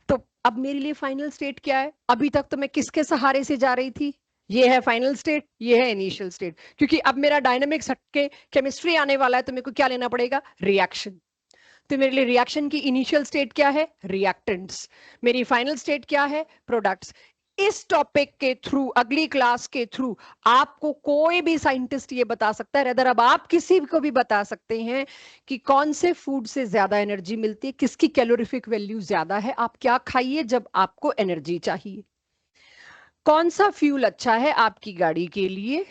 तो अब मेरे लिए फाइनल स्टेट क्या है? अभी तक तो मैं किसके सहारे से जा रही थी? ये है फाइनल स्टेट, ये है इनिशियल स्टेट। क्योंकि अब मेरा डायनामिक्स हटके केमिस्ट्री आने वाला है, तो मेरे को क्या लेना पड़ेगा? रिएक्शन। तो मेरे लिए रिएक्शन की इनिशियल स्टेट क्या है? रिएक्टेंट्स। मेरी फाइनल स्टेट क्या है? प्रोडक्ट्स। इस टॉपिक के थ्रू, अगली क्लास के थ्रू, आपको कोई भी साइंटिस्ट ये बता सकता है, अदर अब आप किसी को भी बता सकते हैं कि कौन से फूड से ज्यादा एनर्जी मिलती है, किसकी कैलोरीफिक वैल्यू ज्यादा है, आप क्या खाइए जब आपको एनर्जी चाहिए, कौन सा फ्यूल अच्छा है आपकी गाड़ी के लिए,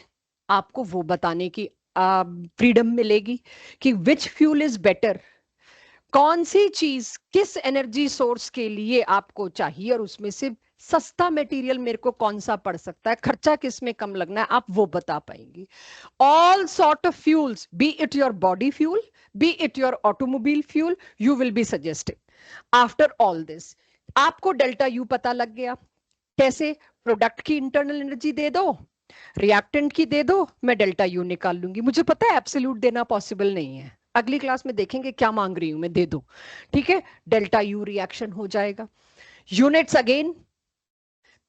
आपको वो बताने की फ्रीडम मिलेगी कि विच फ्यूल इज बेटर, कौन सी चीज किस एनर्जी सोर्स के लिए आपको चाहिए, और उसमें से सस्ता मटेरियल मेरे को कौन सा पड़ सकता है, खर्चा किस में कम लगना है, आप वो बता पाएंगे। All sort of fuels, B it your body fuel, B it your automobile fuel, you will be suggested. After all this आपको डेल्टा यू पता लग गया। कैसे? प्रोडक्ट की इंटरनल एनर्जी दे दो, रिएक्टेंट की दे दो, मैं डेल्टा यू निकाल लूंगी। मुझे पता है एब्सोल्यूट देना पॉसिबल नहीं है, अगली क्लास में देखेंगे क्या मांग रही हूं मैं, दे दो। ठीक है, डेल्टा यू रिएक्शन हो जाएगा। यूनिट्स अगेन,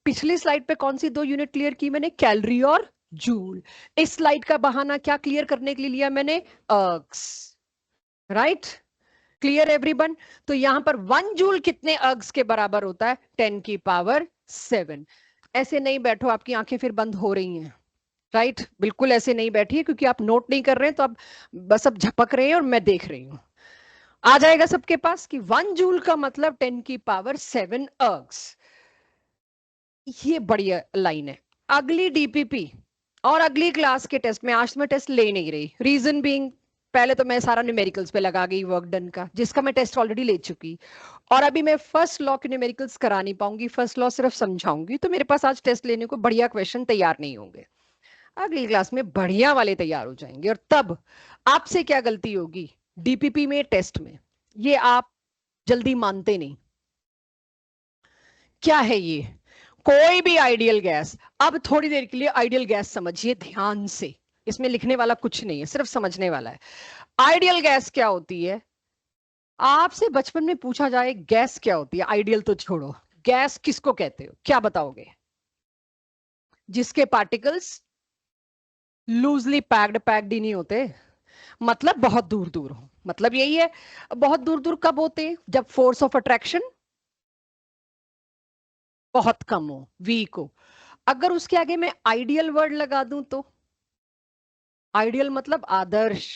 पिछली स्लाइड पे कौन सी दो यूनिट क्लियर की मैंने? कैलोरी और जूल। इस स्लाइड का बहाना क्या क्लियर करने के लिए लिया मैंने? अर्ग्स। Right, clear everyone? तो यहां पर 1 जूल कितने अर्ग्स के बराबर होता है? 10 की पावर 7। ऐसे नहीं बैठो, आपकी आंखें फिर बंद हो रही हैं। राइट, बिल्कुल ऐसे नहीं बैठी है, क्योंकि आप नोट नहीं कर रहे हैं, तो आप बस अब झपक रहे हैं और मैं देख रही हूं। आ जाएगा सबके पास कि 1 जूल का मतलब 10 की पावर 7 अर्ग्स। ये बढ़िया लाइन है। अगली डीपीपी और अगली क्लास के टेस्ट में, आज मैं टेस्ट ले नहीं रही, रीजन बीइंग पहले तो मैं सारा न्यूमेरिकल्स पे लगा गई वर्क डन का, जिसका मैं टेस्ट ऑलरेडी ले चुकी, और अभी मैं फर्स्ट लॉ के न्यूमेरिकल्स करा नहीं पाऊंगी, फर्स्ट लॉ सिर्फ समझाऊंगी, तो मेरे पास आज टेस्ट लेने को बढ़िया क्वेश्चन तैयार नहीं होंगे। अगली क्लास में बढ़िया वाले तैयार हो जाएंगे, और तब आपसे क्या गलती होगी डीपीपी में, टेस्ट में, ये आप जल्दी मानते नहीं। क्या है ये? कोई भी आइडियल गैस, अब थोड़ी देर के लिए आइडियल गैस समझिए ध्यान से, इसमें लिखने वाला कुछ नहीं है, सिर्फ समझने वाला है। आइडियल गैस क्या होती है? आपसे बचपन में पूछा जाए गैस क्या होती है, आइडियल तो छोड़ो, गैस किसको कहते हो, क्या बताओगे? जिसके पार्टिकल्स लूजली पैक्ड, पैक्ड ही नहीं होते, मतलब बहुत दूर दूर हो, मतलब यही है। बहुत दूर दूर कब होते हैं? जब फोर्स ऑफ अट्रैक्शन बहुत कम हो, वीक हो। अगर उसके आगे मैं आइडियल वर्ड लगा दूं तो? आइडियल मतलब आदर्श,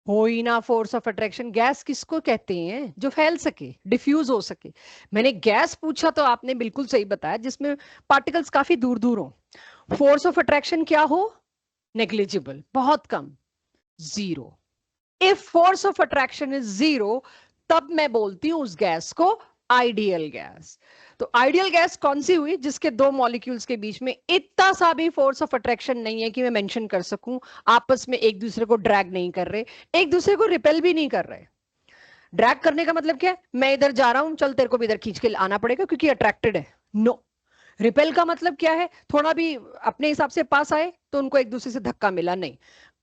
हो ही ना फोर्स ऑफ अट्रैक्शन। गैस किसको कहते हैं? जो फैल सके, डिफ्यूज हो सके। मैंने गैस पूछा तो आपने बिल्कुल सही बताया, जिसमें पार्टिकल्स काफी दूर दूर हो। फोर्स ऑफ अट्रैक्शन क्या हो? नेग्लिजिबल, बहुत कम, zero. If force of attraction is zero, तब मैं बोलती हूं उस गैस को आइडियल गैस। तो आइडियल गैस कौन सी हुई? जिसके दो मॉलिक्यूल्स के बीच में इतना सा भी फोर्स ऑफ अट्रैक्शन नहीं है कि मैं मेंशन कर सकूं, आपस में एक दूसरे को ड्रैग नहीं कर रहे, एक दूसरे को रिपेल भी नहीं कर रहे। ड्रैग करने का मतलब क्या है? मैं इधर जा रहा हूं, चल तेरे को भी इधर खींच के आना पड़ेगा क्योंकि अट्रैक्टेड है। नो। रिपेल का मतलब क्या है? थोड़ा भी अपने हिसाब से पास आए तो उनको एक दूसरे से धक्का मिला, नहीं।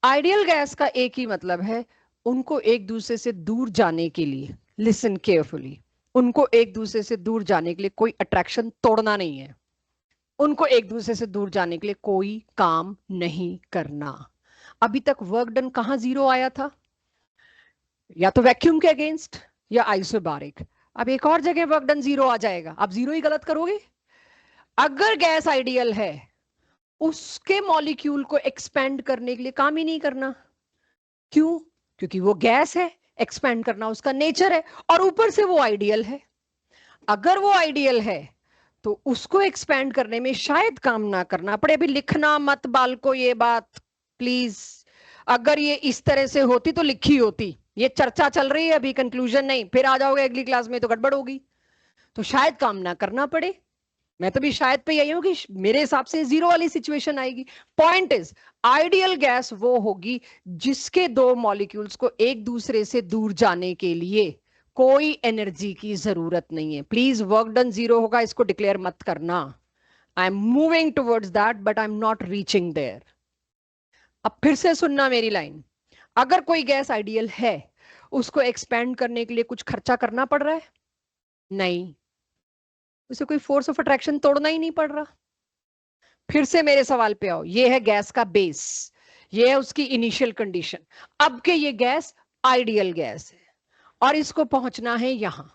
आइडियल गैस का एक ही मतलब है, उनको एक दूसरे से दूर जाने के लिए, लिसन केयरफुली, उनको एक दूसरे से दूर जाने के लिए कोई अट्रैक्शन तोड़ना नहीं है, उनको एक दूसरे से दूर जाने के लिए कोई काम नहीं करना। अभी तक वर्क डन कहां जीरो आया था? या तो वैक्यूम के अगेंस्ट या आइसोबारिक। अब एक और जगह वर्क डन जीरो आ जाएगा, आप जीरो ही गलत करोगे। अगर गैस आइडियल है, उसके मॉलिक्यूल को एक्सपेंड करने के लिए काम ही नहीं करना। क्यों? क्योंकि वो गैस है, एक्सपेंड करना उसका नेचर है, और ऊपर से वो आइडियल है। अगर वो आइडियल है तो उसको एक्सपेंड करने में शायद काम ना करना पड़े। अभी लिखना मत बालको ये बात, प्लीज। अगर ये इस तरह से होती तो लिखी होती, ये चर्चा चल रही है अभी, कंक्लूजन नहीं, फिर आ जाओगे अगली क्लास में तो गड़बड़ होगी। तो शायद काम ना करना पड़े, मैं तो भी शायद पे यही हूं कि मेरे हिसाब से जीरो वाली सिचुएशन आएगी। पॉइंट इज, आइडियल गैस वो होगी जिसके दो मॉलिक्यूल्स को एक दूसरे से दूर जाने के लिए कोई एनर्जी की जरूरत नहीं है। प्लीज, वर्क डन जीरो होगा, इसको डिक्लेयर मत करना। I am moving towards that but I am not reaching there. अब फिर से सुनना मेरी लाइन। अगर कोई गैस आइडियल है, उसको एक्सपेंड करने के लिए कुछ खर्चा करना पड़ रहा है? नहीं, उसे कोई फोर्स ऑफ अट्रैक्शन तोड़ना ही नहीं पड़ रहा। फिर से मेरे सवाल पे आओ, ये है गैस का बेस, ये है उसकी इनिशियल कंडीशन। अब के ये गैस आइडियल गैस है और इसको पहुंचना है यहां,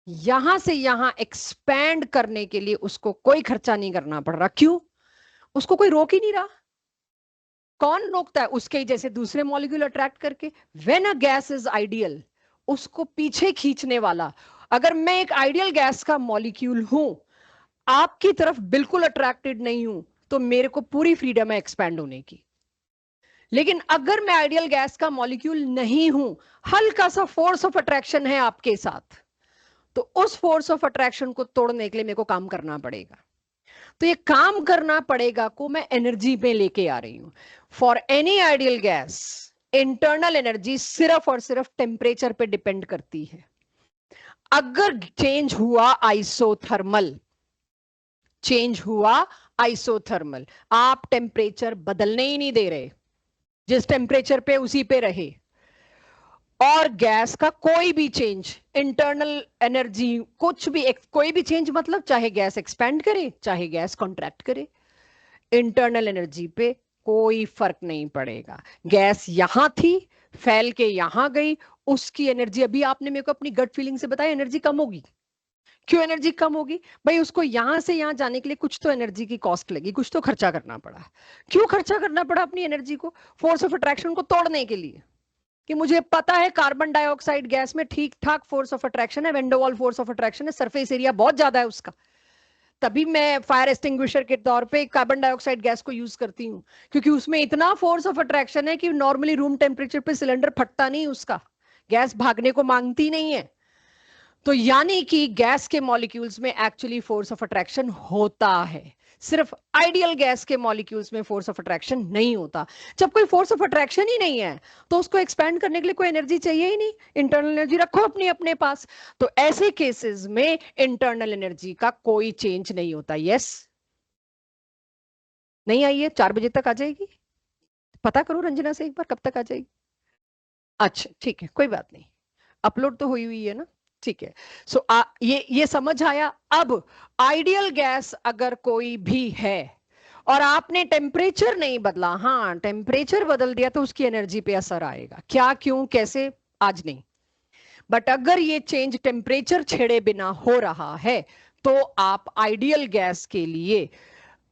यहां से यहां एक्सपैंड करने के लिए उसको कोई खर्चा नहीं करना पड़ रहा। क्यों? उसको कोई रोक ही नहीं रहा। कौन रोकता है? उसके ही जैसे दूसरे मॉलिक्यूल अट्रैक्ट करके। When a gas is ideal, उसको पीछे खींचने वाला, अगर मैं एक आइडियल गैस का मॉलिक्यूल हूं, आपकी तरफ बिल्कुल अट्रैक्टेड नहीं हूं, तो मेरे को पूरी फ्रीडम है एक्सपैंड होने की। लेकिन अगर मैं आइडियल गैस का मॉलिक्यूल नहीं हूं, हल्का सा फोर्स ऑफ अट्रैक्शन है आपके साथ, तो उस फोर्स ऑफ अट्रैक्शन को तोड़ने के लिए मेरे को काम करना पड़ेगा। तो ये काम करना पड़ेगा को मैं एनर्जी पे लेके आ रही हूं। For any ideal gas, internal energy सिर्फ और सिर्फ टेम्परेचर पे डिपेंड करती है। अगर चेंज हुआ आइसोथर्मल, चेंज हुआ आइसोथर्मल, आप टेम्परेचर बदलने ही नहीं दे रहे, जिस टेम्परेचर पे उसी पे रहे। और गैस का कोई भी चेंज, इंटरनल एनर्जी कुछ भी, कोई भी चेंज मतलब चाहे गैस एक्सपैंड करे चाहे गैस कॉन्ट्रैक्ट करे, इंटरनल एनर्जी पे कोई फर्क नहीं पड़ेगा। गैस यहां थी, फैल के यहां गई, उसकी एनर्जी, अभी आपने मेरे को अपनी गट फीलिंग से बताया एनर्जी कम होगी। क्यों एनर्जी कम होगी? भाई उसको यहां से यहां जाने के लिए कुछ तो एनर्जी की कॉस्ट लगी, कुछ तो खर्चा करना पड़ा। क्यों खर्चा करना पड़ा अपनी एनर्जी को? फोर्स ऑफ अट्रैक्शन को तोड़ने के लिए, कि मुझे पता है कार्बन डाइऑक्साइड गैस में ठीक ठाक फोर्स ऑफ अट्रैक्शन है, वेंडोवाल फोर्स ऑफ अट्रैक्शन है, सरफेस एरिया बहुत ज्यादा है उसका, तभी मैं फायर एक्सटिंग्विशर के तौर पे कार्बन डाइऑक्साइड गैस को यूज करती हूँ, क्योंकि उसमें इतना फोर्स ऑफ अट्रैक्शन है कि नॉर्मली रूम टेम्परेचर पे सिलेंडर फटता नहीं, उसका गैस भागने को मांगती नहीं है। तो यानी कि गैस के मॉलिक्यूल्स में एक्चुअली फोर्स ऑफ अट्रैक्शन होता है, सिर्फ आइडियल गैस के मॉलिक्यूल्स में फोर्स ऑफ अट्रैक्शन नहीं होता। जब कोई फोर्स ऑफ अट्रैक्शन ही नहीं है, तो उसको एक्सपैंड करने के लिए कोई एनर्जी चाहिए ही नहीं, इंटरनल एनर्जी रखो अपनी अपने पास। तो ऐसे केसेस में इंटरनल एनर्जी का कोई चेंज नहीं होता। यस? नहीं आई है? 4 बजे तक आ जाएगी? पता करो रंजना से एक बार कब तक आ जाएगी। अच्छा ठीक है, कोई बात नहीं, अपलोड तो हुई हुई है ना, ठीक है। सो ये समझ आया। अब आइडियल गैस अगर कोई भी है और आपने टेम्परेचर नहीं बदला, हाँ टेम्परेचर बदल दिया तो उसकी एनर्जी पे असर आएगा, क्या क्यों कैसे आज नहीं, बट अगर ये चेंज टेम्परेचर छेड़े बिना हो रहा है, तो आप आइडियल गैस के लिए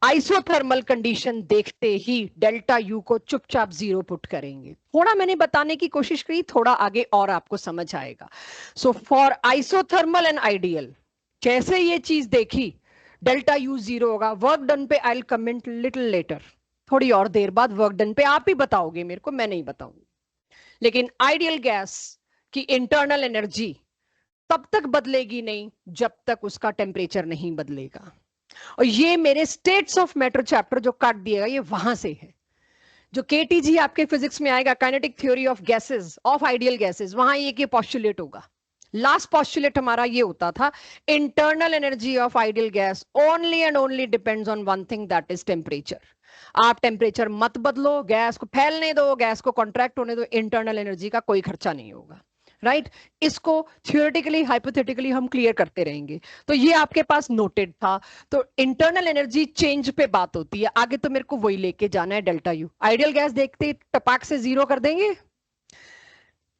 आइसोथर्मल कंडीशन देखते ही डेल्टा यू को चुपचाप 0 पुट करेंगे। थोड़ा मैंने बताने की कोशिश की, थोड़ा आगे और आपको समझ आएगा। So for isothermal and ideal, कैसे ये चीज देखी, डेल्टा यू 0 होगा। वर्क डन पे I will comment little letter, थोड़ी और देर बाद वर्क डन पे आप ही बताओगे मेरे को, मैं नहीं बताऊंगी। लेकिन आइडियल गैस की इंटरनल एनर्जी तब तक बदलेगी नहीं जब तक उसका टेम्परेचर नहीं बदलेगा। और ये मेरे स्टेट्स ऑफ मैटर चैप्टर जो काट दिएगा, ये वहां से है, जो केटीजी आपके फिजिक्स में आएगा, kinetic theory of gases, of ideal gases, वहां ये पॉस्टुलेट होगा। लास्ट पॉस्टुलेट हमारा ये होता था, internal energy of ideal gas only and only depends on one thing, that is temperature. आप टेम्परेचर मत बदलो, गैस को फैलने दो, गैस को कॉन्ट्रैक्ट होने दो, इंटरनल एनर्जी का कोई खर्चा नहीं होगा। राइट? इसको थियोरेटिकली हाइपोथेटिकली हम क्लियर करते रहेंगे। तो ये आपके पास नोटेड था। तो इंटरनल एनर्जी चेंज पे बात होती है, आगे तो मेरे को वही लेके जाना है, डेल्टा यू। आइडियल गैस देखते टपाक से 0 कर देंगे।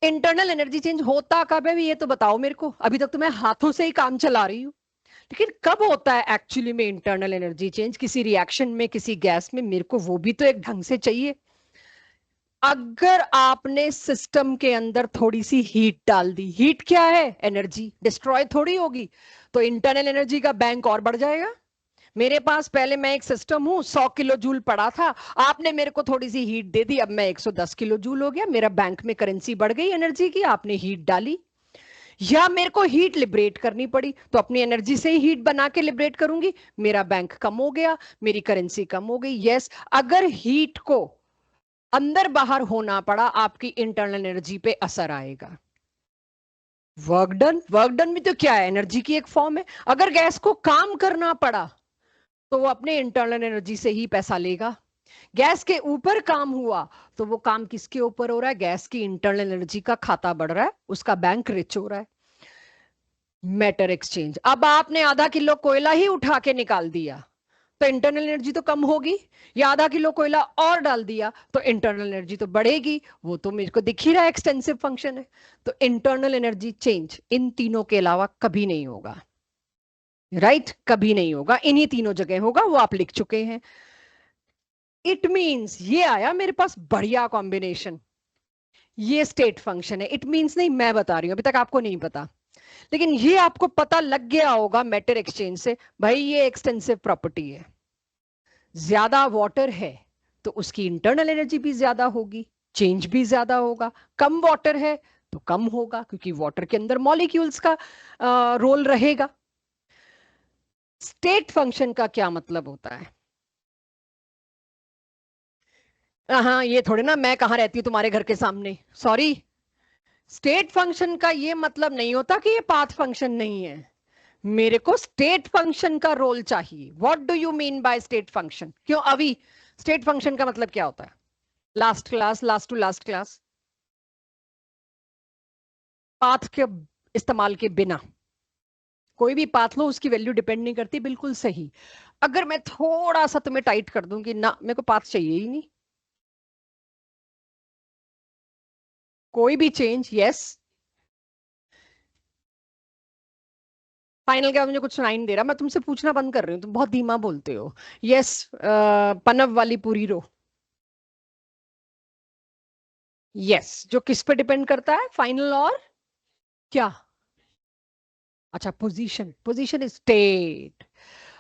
इंटरनल एनर्जी चेंज होता कब है ये तो बताओ मेरे को, अभी तक तो मैं हाथों से ही काम चला रही हूँ, लेकिन कब होता है एक्चुअली में इंटरनल एनर्जी चेंज, किसी रिएक्शन में, किसी गैस में, मेरे को वो भी तो एक ढंग से चाहिए। अगर आपने सिस्टम के अंदर थोड़ी सी हीट डाल दी, हीट क्या है? एनर्जी, डिस्ट्रॉय थोड़ी होगी, तो इंटरनल एनर्जी का बैंक और बढ़ जाएगा। मेरे पास पहले, मैं एक सिस्टम हूं, 100 किलो जूल पड़ा था, आपने मेरे को थोड़ी सी हीट दे दी, अब मैं 110 किलो जूल हो गया, मेरा बैंक में करेंसी बढ़ गई एनर्जी की, आपने हीट डाली। या मेरे को हीट लिबरेट करनी पड़ी, तो अपनी एनर्जी से ही हीट बना के लिबरेट करूंगी, मेरा बैंक कम हो गया, मेरी करेंसी कम हो गई। यस, अगर हीट को अंदर बाहर होना पड़ा, आपकी इंटरनल एनर्जी पे असर आएगा। वर्क डन, वर्क डन में तो क्या है, एनर्जी की एक फॉर्म है। अगर गैस को काम करना पड़ा, तो वो अपने इंटरनल एनर्जी से ही पैसा लेगा। गैस के ऊपर काम हुआ, तो वो काम किसके ऊपर हो रहा है? गैस की इंटरनल एनर्जी का खाता बढ़ रहा है, उसका बैंक रिच हो रहा है। Matter exchange. अब आपने आधा किलो कोयला ही उठा के निकाल दिया तो इंटरनल एनर्जी तो कम होगी, या आधा किलो कोयला और डाल दिया तो इंटरनल एनर्जी तो बढ़ेगी। वो तो मेरे को दिख ही रहा है, एक्सटेंसिव फंक्शन है। तो इंटरनल एनर्जी चेंज इन तीनों के अलावा कभी नहीं होगा, राइट? कभी नहीं होगा, इन्हीं तीनों जगह होगा, वो आप लिख चुके हैं। इट मींस ये आया मेरे पास बढ़िया कॉम्बिनेशन, ये स्टेट फंक्शन है। इट मींस नहीं, मैं बता रही हूं, अभी तक आपको नहीं पता, लेकिन ये आपको पता लग गया होगा मैटर एक्सचेंज से, भाई ये एक्सटेंसिव प्रॉपर्टी है। ज्यादा वाटर है तो उसकी इंटरनल एनर्जी भी ज्यादा होगी, चेंज भी ज्यादा होगा। कम वाटर है तो कम होगा, क्योंकि वाटर के अंदर मॉलिक्यूल्स का रोल रहेगा। स्टेट फंक्शन का क्या मतलब होता है? हाँ, ये थोड़े ना मैं कहाँ रहती हूँ तुम्हारे घर के सामने, सॉरी। स्टेट फंक्शन का ये मतलब नहीं होता कि ये पाथ फंक्शन नहीं है। मेरे को स्टेट फंक्शन का रोल चाहिए। What do you mean by state function? क्यों अभी स्टेट फंक्शन का मतलब क्या होता है? Last class, last to last class, path के इस्तेमाल के बिना कोई भी पाथ लो उसकी वैल्यू डिपेंड नहीं करती, बिल्कुल सही। अगर मैं थोड़ा सा तुम्हें टाइट कर दूं कि ना मेरे को पाथ चाहिए ही नहीं, कोई भी चेंज, यस। फाइनल क्या? मुझे कुछ सुनाई नहीं दे रहा, मैं तुमसे पूछना बंद कर रही हूँ, तुम बहुत धीमा बोलते हो। यस, पनव वाली पूरी रो। यस, जो किस पे डिपेंड करता है? फाइनल और क्या? अच्छा, पोजीशन। Position is state.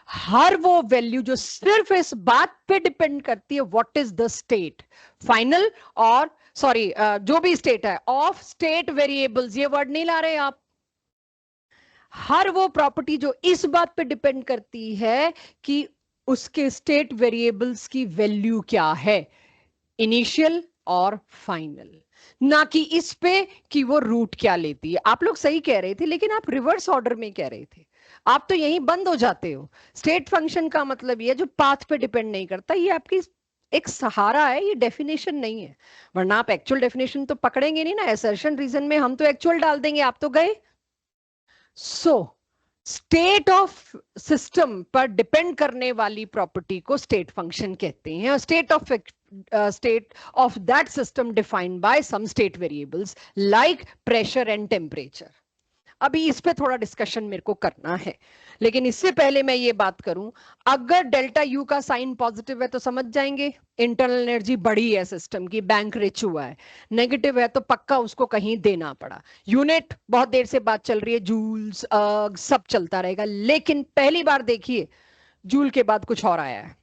हर वो वैल्यू जो सिर्फ इस बात पे डिपेंड करती है, what is the state, final और सॉरी जो भी स्टेट है ऑफ स्टेट वेरिएबल्स, ये वर्ड नहीं ला रहे आप। हर वो प्रॉपर्टी जो इस बात पे डिपेंड करती है कि उसके स्टेट वेरिएबल्स की वैल्यू क्या है, इनिशियल और फाइनल, ना कि इस पे कि वो रूट क्या लेती है। आप लोग सही कह रहे थे, लेकिन आप रिवर्स ऑर्डर में कह रहे थे, आप तो यहीं बंद हो जाते हो। स्टेट फंक्शन का मतलब ये जो पाथ पे डिपेंड नहीं करता, ये आपकी एक सहारा है, ये डेफिनेशन नहीं है। वरना आप एक्चुअल डेफिनेशन तो पकड़ेंगे नहीं ना, असर्शन रीजन में हम तो एक्चुअल डाल देंगे, आप तो गए। सो स्टेट ऑफ सिस्टम पर डिपेंड करने वाली प्रॉपर्टी को स्टेट फंक्शन कहते हैं, और state of that system defined by some state variables like pressure and temperature. अभी इस पे थोड़ा डिस्कशन मेरे को करना है, लेकिन इससे पहले मैं ये बात करूं, अगर डेल्टा यू का साइन पॉजिटिव है तो समझ जाएंगे इंटरनल एनर्जी बढ़ी है, सिस्टम की बैंक रिच हुआ है। नेगेटिव है तो पक्का उसको कहीं देना पड़ा। यूनिट बहुत देर से बात चल रही है, जूल्स सब चलता रहेगा, लेकिन पहली बार देखिए जूल के बाद कुछ और आया है,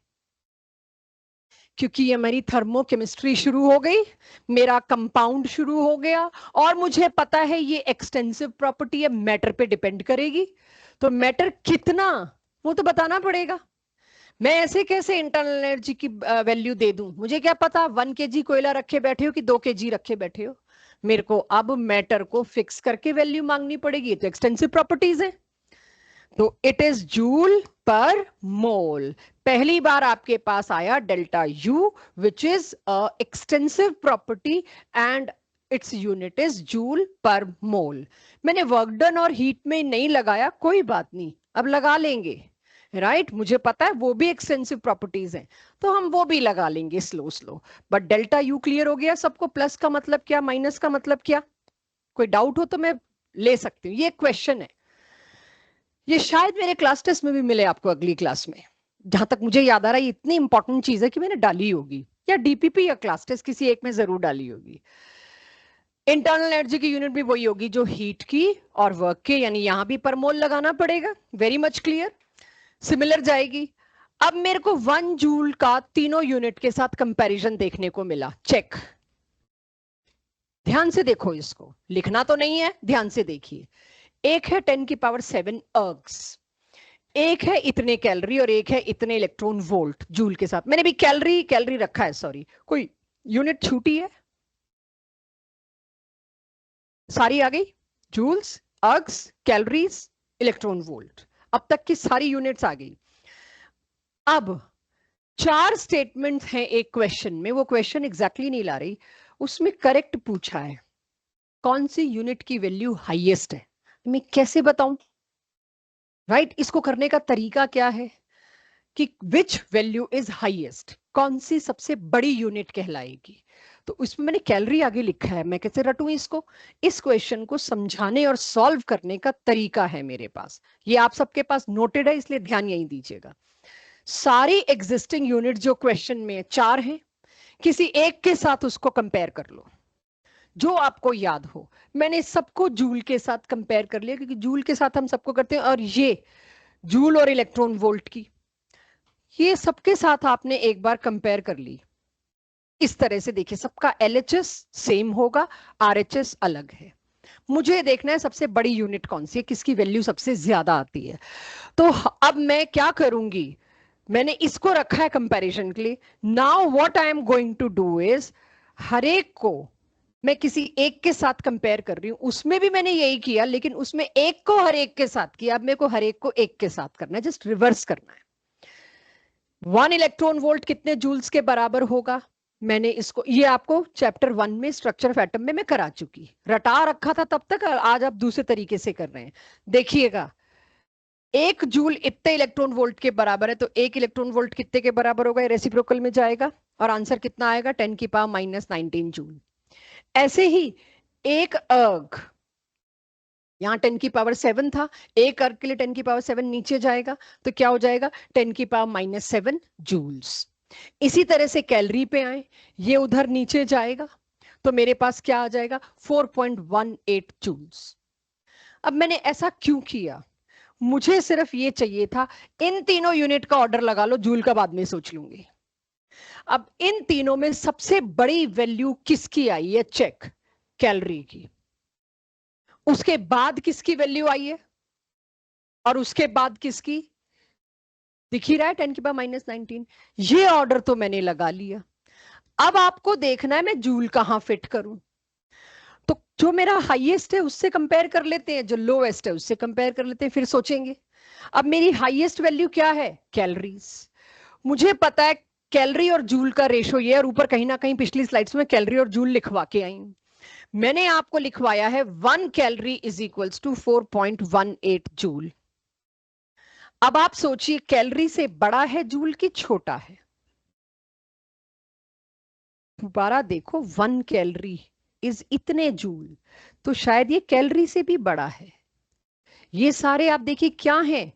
क्योंकि ये मेरी थर्मोकेमिस्ट्री शुरू हो गई, मेरा कंपाउंड शुरू हो गया, और मुझे पता है ये एक्सटेंसिव प्रॉपर्टी है, मैटर पे डिपेंड करेगी। तो मैटर कितना, वो तो बताना पड़ेगा। मैं ऐसे कैसे इंटरनल एनर्जी की वैल्यू दे दूं? मुझे क्या पता 1 kg कोयला रखे बैठे हो कि 2 kg रखे बैठे हो। मेरे को अब मैटर को फिक्स करके वैल्यू मांगनी पड़ेगी, तो एक्सटेंसिव प्रॉपर्टीज है। तो इट इज जूल पर मोल। पहली बार आपके पास आया delta U, which is extensive property, and its unit is joule per mole. मैंने वर्क डन और हीट में नहीं लगाया, कोई बात नहीं, अब लगा लेंगे, राइट? मुझे पता है वो भी एक्सटेंसिव प्रॉपर्टीज हैं, तो हम वो भी लगा लेंगे slow slow. But delta U clear हो गया सबको? प्लस का मतलब क्या, माइनस का मतलब क्या? कोई डाउट हो तो मैं ले सकती हूँ, ये क्वेश्चन है। ये शायद मेरे क्लास टेस्ट में भी मिले आपको अगली क्लास में, जहां तक मुझे याद आ रहा है। ये इतनी इंपॉर्टेंट चीज है कि मैंने डाली होगी, या डीपीपी या क्लास टेस्ट, किसी एक में जरूर डाली होगी। इंटरनल एनर्जी की यूनिट भी वही होगी जो हीट की और वर्क के, यानी यहां भी पर मोल लगाना पड़ेगा। वेरी मच क्लियर, सिमिलर जाएगी। अब मेरे को 1 जूल का तीनों यूनिट के साथ कंपैरिजन देखने को मिला, चेक। ध्यान से देखो, इसको लिखना तो नहीं है, ध्यान से देखिए। एक है 10⁻⁷ अर्ग्स, एक है इतने कैलोरी, और एक है इतने इलेक्ट्रॉन वोल्ट जूल के साथ। मैंने भी कैलोरी कैलोरी रखा है, सॉरी, कोई यूनिट छूटी है? सारी आ गई, जूल्स, अर्ग्स, कैलोरीज, इलेक्ट्रॉन वोल्ट, अब तक की सारी यूनिट्स आ गई। अब 4 स्टेटमेंट्स हैं एक क्वेश्चन में, वो क्वेश्चन एग्जैक्टली नहीं ला रही, उसमें करेक्ट पूछा है कौन सी यूनिट की वैल्यू हाईएस्ट है। मैं कैसे बताऊं? राइट, इसको करने का तरीका क्या है कि विच वैल्यू इज हाईएस्ट, कौन सी सबसे बड़ी यूनिट कहलाएगी। तो इसमें मैंने कैलोरी आगे लिखा है, मैं कैसे रटूं इसको? इस क्वेश्चन को समझाने और सॉल्व करने का तरीका है मेरे पास, ये आप सबके पास नोटेड है, इसलिए ध्यान यही दीजिएगा। सारी एग्जिस्टिंग यूनिट जो क्वेश्चन में 4 हैं, किसी एक के साथ उसको कंपेयर कर लो जो आपको याद हो। मैंने सबको जूल के साथ कंपेयर कर लिया, क्योंकि जूल के साथ हम सबको करते हैं, और ये जूल और इलेक्ट्रॉन वोल्ट की, ये सबके साथ आपने एक बार कंपेयर कर ली। इस तरह से देखिए, सबका LHS सेम होगा, RHS अलग है। मुझे देखना है सबसे बड़ी यूनिट कौन सी है, किसकी वैल्यू सबसे ज्यादा आती है। तो अब मैं क्या करूंगी, मैंने इसको रखा है कंपैरिजन के लिए। Now what I am going to do is, हर एक को मैं किसी एक के साथ कंपेयर कर रही हूं। उसमें भी मैंने यही किया, लेकिन उसमें एक को हर एक के साथ किया, अब मेरे को हर एक को एक के साथ करना है, जस्ट रिवर्स करना है। 1 इलेक्ट्रॉन वोल्ट कितने जूल्स के बराबर होगा? मैंने इसको, ये आपको चैप्टर 1 में स्ट्रक्चर ऑफ एटम में मैं करा चुकी, रटा रखा था तब तक, आज आप दूसरे तरीके से कर रहे हैं। देखिएगा, 1 जूल इतने इलेक्ट्रॉन वोल्ट के बराबर है, तो 1 इलेक्ट्रॉन वोल्ट कितने के बराबर होगा? रेसिप्रोकल में जाएगा और आंसर कितना आएगा? 10 की पावर -19 जूल। ऐसे ही एक अर्ग, यहां 10 की पावर 7 था, एक अर्ग के लिए 10 की पावर 7 नीचे जाएगा, तो क्या हो जाएगा? 10 की पावर -7 जूल्स। इसी तरह से कैलोरी पे आए, ये उधर नीचे जाएगा, तो मेरे पास क्या आ जाएगा? 4.18 जूल्स। अब मैंने ऐसा क्यों किया? मुझे सिर्फ ये चाहिए था, इन तीनों यूनिट का ऑर्डर लगा लो, जूल का बाद में सोच लूंगी। अब इन तीनों में सबसे बड़ी वैल्यू किसकी आई है? चेक, कैलोरी की। उसके बाद किसकी वैल्यू आई है? और उसके बाद किसकी? दिख ही रहा है, 10 की पावर -19। ये ऑर्डर तो मैंने लगा लिया। अब आपको देखना है मैं जूल कहां फिट करूं। तो जो मेरा हाईएस्ट है उससे कंपेयर कर लेते हैं, जो लोएस्ट है उससे कंपेयर कर लेते हैं, फिर सोचेंगे। अब मेरी हाईएस्ट वैल्यू क्या है? कैलोरीज। मुझे पता है कैलोरी और जूल का रेशो ये, और ऊपर कहीं ना कहीं पिछली स्लाइड्स में कैलोरी और जूल लिखवा के आई हूं। मैंने आपको लिखवाया है 1 calorie is equals to 4.18 joule. अब आप सोचिए, कैलोरी से बड़ा है जूल की छोटा है? दोबारा देखो, 1 कैलोरी इज इतने जूल, तो शायद ये कैलोरी से भी बड़ा है। ये सारे आप देखिए क्या हैं?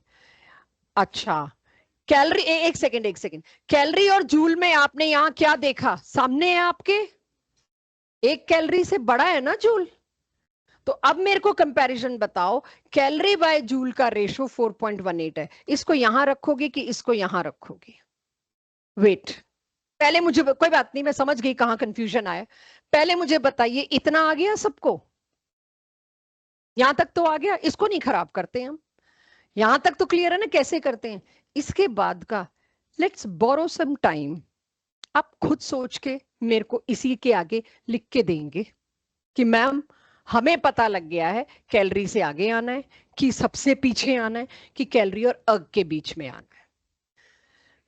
अच्छा, कैलोरी, एक सेकंड, कैलोरी और जूल में आपने यहां क्या देखा? सामने है आपके, 1 कैलोरी से बड़ा है ना जूल। तो अब मेरे को कंपैरिजन बताओ, कैलोरी बाय जूल का रेशो 4.18 है, इसको यहां रखोगे कि इसको यहां रखोगे? वेट, पहले मुझे, कोई बात नहीं, मैं समझ गई कहां कंफ्यूजन आया। पहले मुझे बताइए, इतना आ गया सबको? यहां तक तो आ गया, इसको नहीं खराब करते हम, यहां तक तो क्लियर है ना कैसे करते हैं। इसके बाद का लेट्स बोरो सम टाइम, आप खुद सोच के मेरे को इसी के आगे लिख के देंगे कि मैम हमें पता लग गया है कैलोरी से आगे आना है कि सबसे पीछे आना है, कि कैलोरी और अर्ग के बीच में आना है।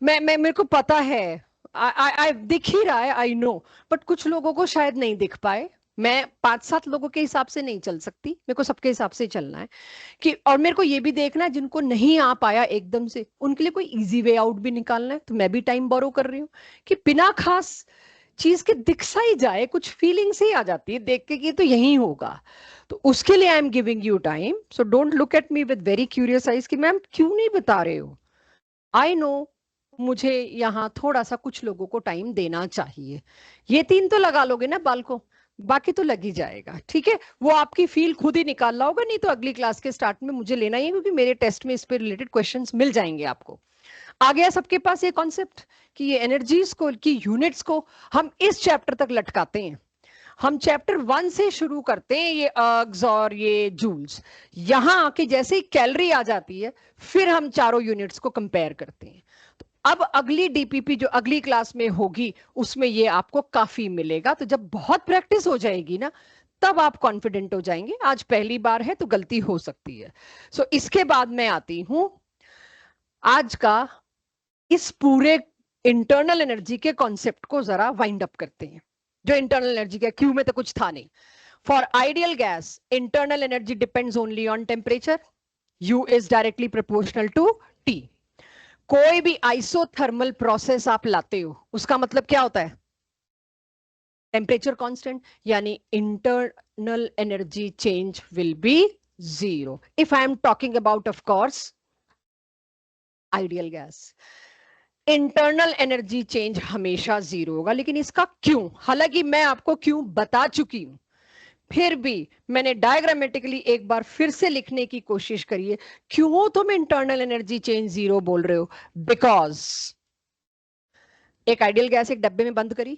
मैं मेरे को पता है, आई दिख ही रहा है, आई नो, बट कुछ लोगों को शायद नहीं दिख पाए। मैं 5-7 लोगों के हिसाब से नहीं चल सकती, मेरे को सबके हिसाब से चलना है कि, और मेरे को ये भी देखना है जिनको नहीं आ पाया एकदम से, उनके लिए कोई इजी वे आउट भी निकालना है। तो मैं भी टाइम बोरो कर रही हूँ कि बिना खास चीज के दिख सा ही जाए, कुछ फीलिंग से ही आ जाती है देख के कि तो यही होगा। तो उसके लिए I am giving you time, so don't look at me with very curious eyes कि मैम क्यों नहीं बता रहे हो। आई नो, मुझे यहाँ थोड़ा सा कुछ लोगों को टाइम देना चाहिए। ये 3 तो लगा लोगे ना बाल को, बाकी तो लग ही जाएगा, ठीक है। वो आपकी फील खुद ही निकाल ला होगा, नहीं तो अगली क्लास के स्टार्ट में मुझे लेना ही है, क्योंकि मेरे टेस्ट में इस पे रिलेटेड क्वेश्चंस मिल जाएंगे आपको। आ गया सबके पास ये कॉन्सेप्ट कि ये एनर्जीज को, की यूनिट्स को हम इस चैप्टर तक लटकाते हैं। हम चैप्टर 1 से शुरू करते हैं, ये अर्ग्स और ये जूल्स, यहां आके जैसे ही कैलोरी आ जाती है, फिर हम चारों यूनिट्स को कंपेयर करते हैं। तो अब अगली डीपीपी जो अगली क्लास में होगी, उसमें ये आपको काफी मिलेगा। तो जब बहुत प्रैक्टिस हो जाएगी ना, तब आप कॉन्फिडेंट हो जाएंगे। आज पहली बार है तो गलती हो सकती है। सो इसके बाद मैं आती हूं आज का, इस पूरे इंटरनल एनर्जी के कॉन्सेप्ट को जरा वाइंड अप करते हैं। जो इंटरनल एनर्जी का, क्यू में तो कुछ था नहीं, For ideal gas, internal energy depends only on temperature. U is directly proportional to T. कोई भी आइसोथर्मल प्रोसेस आप लाते हो, उसका मतलब क्या होता है? टेम्परेचर कांस्टेंट, यानी internal energy change will be zero. If I am talking about of course ideal gas, internal energy change हमेशा जीरो होगा. लेकिन इसका क्यों? हालांकि मैं आपको क्यों बता चुकी हूं, फिर भी मैंने डायग्रामेटिकली एक बार फिर से लिखने की कोशिश करिए. क्यों तुम इंटरनल एनर्जी चेंज जीरो बोल रहे हो? बिकॉज एक आइडियल गैस एक डब्बे में बंद करी,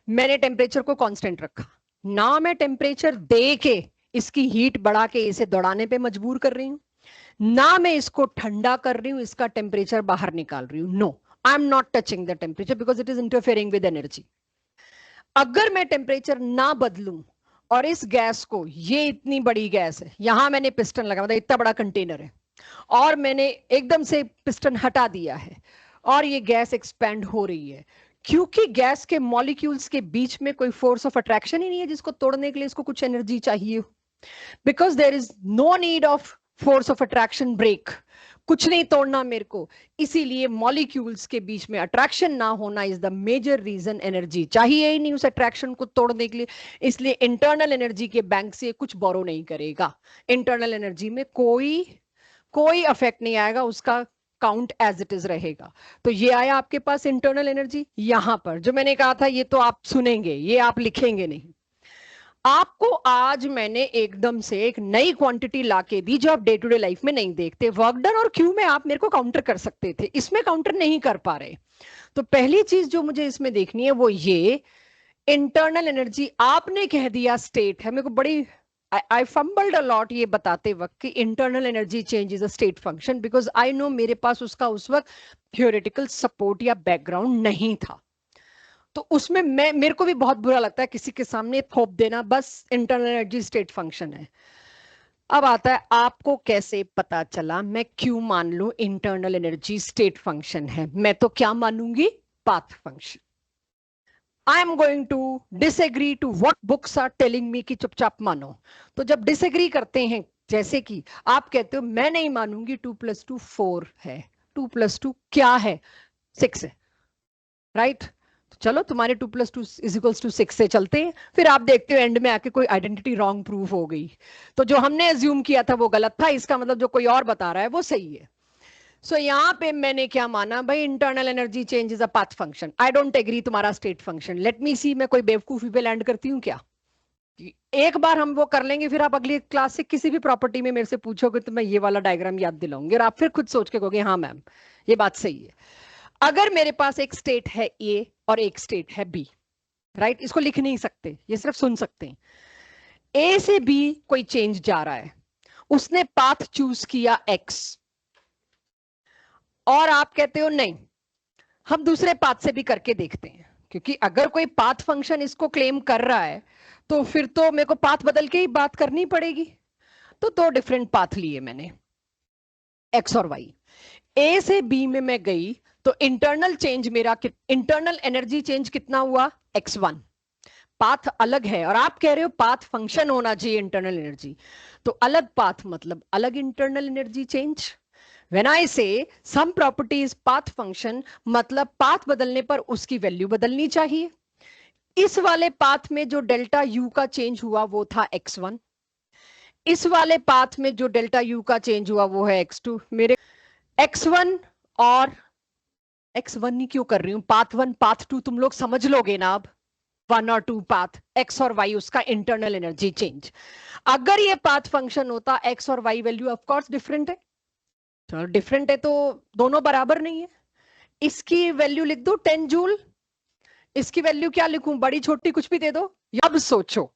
मैंने टेम्परेचर को कांस्टेंट रखा ना, मैं टेम्परेचर दे के इसकी हीट बढ़ा के इसे दौड़ाने पे मजबूर कर रही हूं, ना मैं इसको ठंडा कर रही हूं, इसका टेम्परेचर बाहर निकाल रही हूं. No, I am not touching the temperature because it is interfering with energy. अगर मैं टेम्परेचर ना बदलूं और इस गैस को, ये इतनी बड़ी गैस है, यहां मैंने पिस्टन लगा, मतलब इतना बड़ा कंटेनर है, और मैंने एकदम से पिस्टन हटा दिया है और ये गैस एक्सपेंड हो रही है, क्योंकि गैस के मॉलिक्यूल्स के बीच में कोई फोर्स ऑफ अट्रैक्शन ही नहीं है जिसको तोड़ने के लिए इसको कुछ एनर्जी चाहिए. Because there is no need of force of attraction break, कुछ नहीं तोड़ना मेरे को, इसीलिए मॉलिक्यूल्स के बीच में अट्रैक्शन ना होना is the major reason. Energy चाहिए ही नहीं उस अट्रैक्शन को तोड़ने के लिए, इसलिए इंटरनल एनर्जी के बैंक से कुछ बोरो नहीं करेगा. इंटरनल एनर्जी में कोई अफेक्ट नहीं आएगा, उसका काउंट एज इट इज रहेगा. तो ये आया आपके पास इंटरनल एनर्जी. यहां पर जो मैंने कहा था ये तो आप सुनेंगे, ये आप लिखेंगे नहीं. आपको आज मैंने एकदम से एक नई क्वांटिटी लाके दी जो आप डे टू डे लाइफ में नहीं देखते. वर्क डन और क्यू में आप मेरे को काउंटर कर सकते थे, इसमें काउंटर नहीं कर पा रहे. तो पहली चीज जो मुझे इसमें देखनी है वो ये, इंटरनल एनर्जी आपने कह दिया स्टेट है. मेरे को बड़ी I fumbled a lot ये बताते वक्त कि internal energy change is a state function, because I know मेरे पास उसका उस वक्त थियोरेटिकल सपोर्ट या बैकग्राउंड नहीं था. तो उसमें मेरे को भी बहुत बुरा लगता है किसी के सामने थोप देना, बस इंटरनल एनर्जी स्टेट फंक्शन है. अब आता है आपको कैसे पता चला मैं क्यों मान लूं इंटरनल एनर्जी स्टेट फंक्शन है? मैं तो क्या मानूंगी? Path function. I am going to disagree to what books are telling me कि चुपचाप मानो. तो जब डिसएग्री करते हैं, जैसे कि आप कहते हो मैं नहीं मानूंगी 2 + 2 4 है, 2 + 2 क्या है? 6 है, राइट? तो चलो तुम्हारे 2 + 2 = 6 से चलते हैं. फिर आप देखते हो एंड में आके कोई आइडेंटिटी रॉन्ग प्रूफ हो गई, तो जो हमने एज्यूम किया था वो गलत था, इसका मतलब जो कोई और बता रहा है वो सही है. सो यहां पे मैंने क्या माना भाई, internal energy change is a path function. I don't agree तुम्हारा state function. Let me see मैं कोई बेवकूफी पे लैंड करती हूँ क्या? एक बार हम वो कर लेंगे, फिर आप अगली क्लास से किसी भी प्रॉपर्टी में मेरे से पूछोगे तो मैं ये वाला डायग्राम याद दिलाऊंगी और आप फिर खुद सोच के कहोगे हाँ मैम ये बात सही है. अगर मेरे पास एक स्टेट है ए और एक स्टेट है बी, राइट? इसको लिख नहीं सकते, ये सिर्फ सुन सकते हैं. ए से बी कोई चेंज जा रहा है, उसने पाथ चूज किया एक्स, और आप कहते हो नहीं हम दूसरे पाथ से भी करके देखते हैं, क्योंकि अगर कोई पाथ फंक्शन इसको क्लेम कर रहा है तो फिर तो मेरे को पाथ बदल के ही बात करनी पड़ेगी. तो 2 डिफरेंट पाथ लिए मैंने, एक्स और वाई. ए से बी में मैं गई तो इंटरनल चेंज मेरा, इंटरनल एनर्जी चेंज कितना हुआ? x1. पाथ अलग है और आप कह रहे हो पाथ फंक्शन होना चाहिए इंटरनल एनर्जी, तो अलग पाथ मतलब अलग internal energy change. When I say some property is path function, मतलब पाथ बदलने पर उसकी वैल्यू बदलनी चाहिए. इस वाले पाथ में जो डेल्टा यू का चेंज हुआ वो था x1, इस वाले पाथ में जो डेल्टा यू का चेंज हुआ वो है x2. मेरे x1 और x1 ही क्यों कर रही हूं, पाथ 1 पाथ 2 तुम लोग समझ लोगे ना. अब 1 और 2 पाथ, x और y उसका इंटरनल एनर्जी चेंज. अगर ये पाथ फंक्शन होता x और y value of course different है, तो डिफरेंट है तो दोनों बराबर नहीं है. इसकी वैल्यू लिख दो 10 जूल, इसकी वैल्यू क्या लिखूं, बड़ी छोटी कुछ भी दे दो. अब सोचो,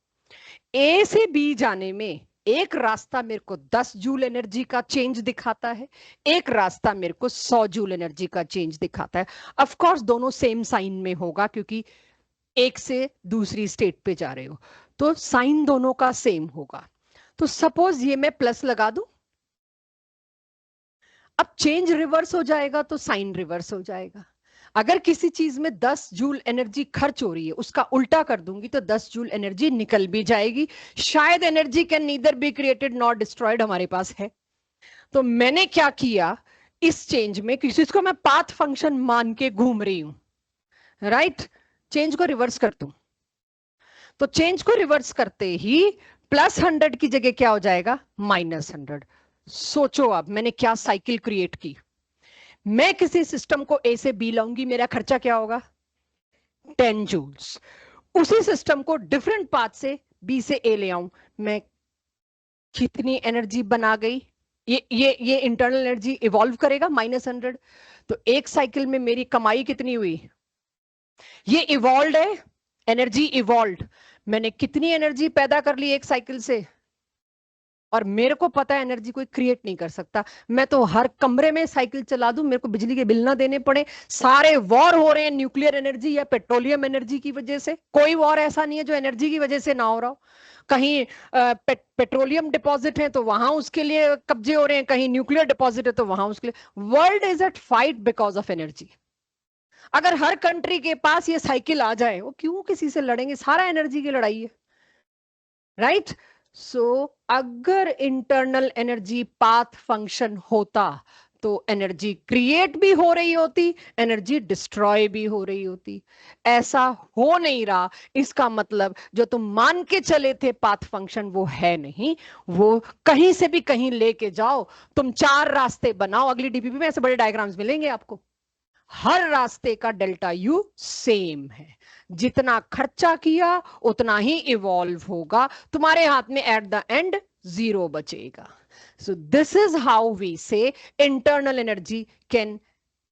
ए से बी जाने में एक रास्ता मेरे को 10 जूल एनर्जी का चेंज दिखाता है, एक रास्ता मेरे को 100 जूल एनर्जी का चेंज दिखाता है. ऑफ कोर्स दोनों सेम साइन में होगा क्योंकि एक से दूसरी स्टेट पे जा रहे हो, तो साइन दोनों का सेम होगा. तो सपोज ये मैं प्लस लगा दूं, अब चेंज रिवर्स हो जाएगा तो साइन रिवर्स हो जाएगा. अगर किसी चीज में 10 जूल एनर्जी खर्च हो रही है, उसका उल्टा कर दूंगी तो 10 जूल एनर्जी निकल भी जाएगी। शायद energy can neither be created not destroyed हमारे पास है। तो मैंने क्या किया इस चेंज में, किसी को मैं पाथ फंक्शन मान के घूम रही हूं, राइट। चेंज को रिवर्स कर दूं, तो चेंज को रिवर्स करते ही +100 की जगह क्या हो जाएगा, -100। सोचो अब मैंने क्या साइकिल क्रिएट की। मैं किसी सिस्टम को ए से बी लाऊंगी, मेरा खर्चा क्या होगा, 10 जूल्स। उसी सिस्टम को डिफरेंट पाथ से बी से ए ले आऊं, मैं कितनी एनर्जी बना गई, ये इंटरनल एनर्जी इवॉल्व करेगा -100। तो एक साइकिल में मेरी कमाई कितनी हुई, ये इवॉल्व है, एनर्जी इवॉल्व। मैंने कितनी एनर्जी पैदा कर ली एक साइकिल से, और मेरे को पता है एनर्जी कोई क्रिएट नहीं कर सकता। मैं तो हर कमरे में साइकिल चला दूं, मेरे को बिजली के बिल ना देने पड़े। सारे वॉर हो रहे हैं न्यूक्लियर एनर्जी या पेट्रोलियम एनर्जी की वजह से, कोई वॉर ऐसा नहीं है जो एनर्जी की वजह से ना हो रहा हो। कहीं पेट्रोलियम डिपॉजिट है तो वहां उसके लिए कब्जे हो रहे हैं, कहीं न्यूक्लियर डिपॉजिट है तो वहां उसके लिए। World is at fight because of energy. अगर हर कंट्री के पास ये साइकिल आ जाए, वो क्यों किसी से लड़ेंगे, सारा एनर्जी की लड़ाई है, राइट। सो अगर इंटरनल एनर्जी पाथ फंक्शन होता तो एनर्जी क्रिएट भी हो रही होती, एनर्जी डिस्ट्रॉय भी हो रही होती। ऐसा हो नहीं रहा, इसका मतलब जो तुम मान के चले थे पाथ फंक्शन वो है नहीं। वो कहीं से भी कहीं लेके जाओ, तुम 4 रास्ते बनाओ, अगली डीपीपी में ऐसे बड़े डायग्राम्स मिलेंगे आपको। हर रास्ते का डेल्टा यू सेम है, जितना खर्चा किया उतना ही इवॉल्व होगा, तुम्हारे हाथ में एट द एंड 0 बचेगा। So this is how we say internal energy can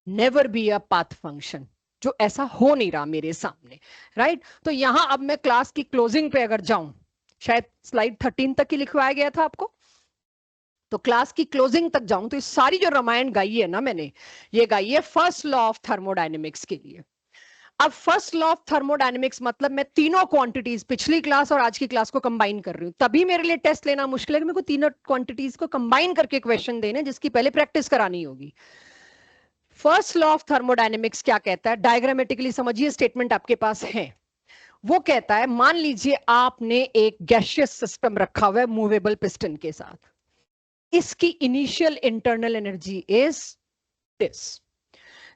never be a path function, जो ऐसा हो नहीं रहा मेरे सामने, राइट। तो यहां अब मैं क्लास की क्लोजिंग पे अगर जाऊं, शायद स्लाइड 13 तक ही लिखवाया गया था आपको, तो क्लास की क्लोजिंग तक जाऊं तो इस सारी जो रामायण गाई है ना मैंने, ये गाई है फर्स्ट लॉ ऑफ थर्मोडायनेमिक्स के लिए। अब फर्स्ट लॉ ऑफ थर्मोडायनेमिक्स मतलब मैं तीनों क्वांटिटीज, पिछली क्लास और आज की क्लास को कंबाइन कर रही हूं, तभी मेरे लिए टेस्ट लेना मुश्किल है कि मेरे को तीनों क्वांटिटीज को कंबाइन करके क्वेश्चन देने, जिसकी पहले प्रैक्टिस करानी होगी। फर्स्ट लॉ ऑफ थर्मोडायनेमिक्स क्या कहता है, डायग्रामेटिकली समझिए, स्टेटमेंट आपके पास है। वो कहता है, मान लीजिए आपने एक गैसियस सिस्टम रखा हुआ है मूवेबल पिस्टन के साथ, इसकी initial internal energy is this.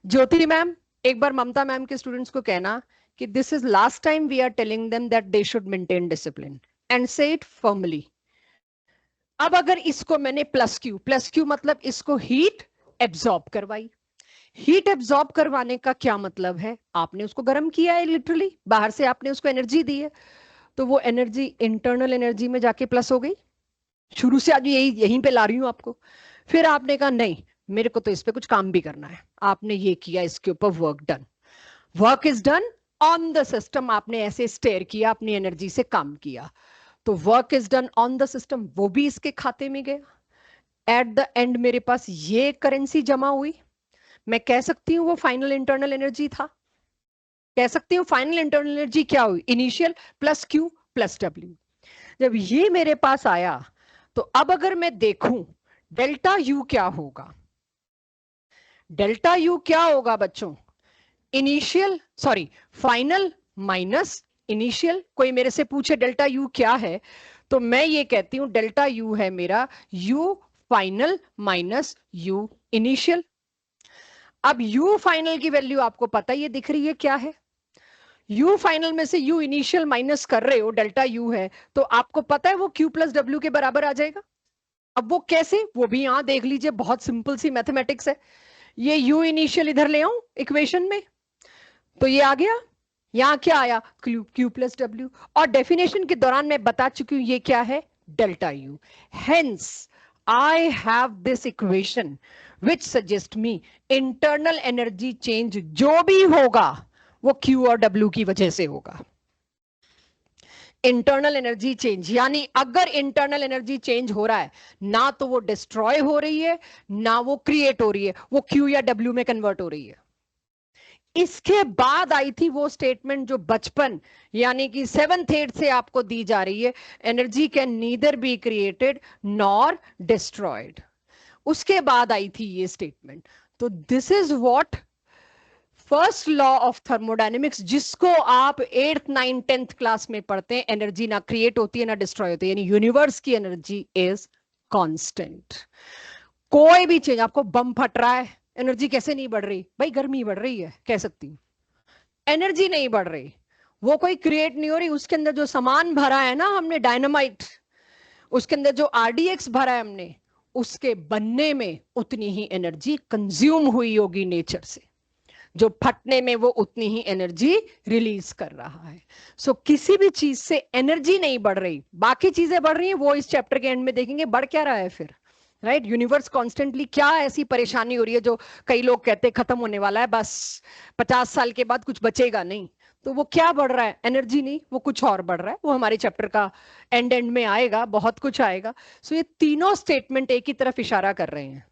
Jyoti ma'am, एक बार ममता मैम के स्टूडेंट्स को कहना कि this is last time we are telling them that they should maintain discipline and say it firmly. अब अगर इसको मैंने प्लस क्यू मतलब इसको हीट एब्जॉर्ब करवाई। हीट एब्जॉर्ब करवाने का क्या मतलब है, आपने उसको गर्म किया है, लिटरली बाहर से आपने उसको एनर्जी दी है, तो वो एनर्जी इंटरनल एनर्जी में जाके प्लस हो गई। शुरू से आज यहीं पे ला रही हूं आपको। फिर आपने कहा नहीं, मेरे को तो इस पे कुछ काम भी करना है, आपने ये किया, इसके ऊपर work done, work is done on the system. आपने ऐसे स्टेयर किया, अपनी एनर्जी से काम किया, तो work is done on the system, वो भी इसके खाते में गया। एट द एंड मेरे पास ये करेंसी जमा हुई, मैं कह सकती हूँ वो फाइनल इंटरनल एनर्जी था। कह सकती हूँ फाइनल इंटरनल एनर्जी क्या हुई, initial plus Q plus W. जब ये मेरे पास आया, तो अब अगर मैं देखूं डेल्टा यू क्या होगा, डेल्टा यू क्या होगा बच्चों, initial sorry final minus initial. कोई मेरे से पूछे डेल्टा यू क्या है, तो मैं ये कहती हूं डेल्टा यू है मेरा you final minus you initial. अब यू फाइनल की वैल्यू आपको पता ये दिख रही है क्या है, यू फाइनल में से यू इनिशियल माइनस कर रहे हो, डेल्टा यू है, तो आपको पता है वो क्यू प्लस डब्ल्यू के बराबर आ जाएगा। अब वो कैसे, वो भी यहां देख लीजिए, बहुत सिंपल सी मैथमेटिक्स है। ये यू इनिशियल इधर ले आऊं इक्वेशन में, तो ये आ गया, यहां क्या आया, क्यू प्लस डब्ल्यू। और डेफिनेशन के दौरान मैं बता चुकी हूं ये क्या है, delta U. Hence I have this equation which suggest me internal energy change जो भी होगा वो क्यू और डब्ल्यू की वजह से होगा। इंटरनल एनर्जी चेंज यानी अगर इंटरनल एनर्जी चेंज हो रहा है, ना तो वो डिस्ट्रॉय हो रही है ना वो क्रिएट हो रही है, वो क्यू या डब्ल्यू में कन्वर्ट हो रही है। इसके बाद आई थी वो स्टेटमेंट जो बचपन यानी कि 7th 8th से आपको दी जा रही है, energy can neither be created nor destroyed. उसके बाद आई थी ये स्टेटमेंट। तो this is what first law of thermodynamics, जिसको आप 8th 9th 10th क्लास में पढ़ते हैं, एनर्जी ना क्रिएट होती है ना डिस्ट्रॉय होती है, यानी यूनिवर्स की एनर्जी इज कांस्टेंट। कोई भी चीज, आपको बम फट रहा है, एनर्जी कैसे नहीं बढ़ रही? भाई गर्मी बढ़ रही है, कह सकती हूँ, एनर्जी नहीं बढ़ रही, वो कोई क्रिएट नहीं हो रही। उसके अंदर जो सामान भरा है ना हमने, डायनामाइट, उसके अंदर जो आरडीएक्स भरा है हमने, उसके बनने में उतनी ही एनर्जी कंज्यूम हुई होगी नेचर से, जो फटने में वो उतनी ही एनर्जी रिलीज कर रहा है। सो किसी भी चीज से एनर्जी नहीं बढ़ रही, बाकी चीजें बढ़ रही हैं, वो इस चैप्टर के एंड में देखेंगे बढ़ क्या रहा है फिर, राइट? यूनिवर्स कॉन्स्टेंटली, क्या ऐसी परेशानी हो रही है जो कई लोग कहते हैं खत्म होने वाला है, बस 50 साल के बाद कुछ बचेगा नहीं, तो वो क्या बढ़ रहा है? एनर्जी नहीं, वो कुछ और बढ़ रहा है। वो हमारे चैप्टर का एंड में आएगा, बहुत कुछ आएगा। सो ये तीनों स्टेटमेंट एक ही तरफ इशारा कर रहे हैं,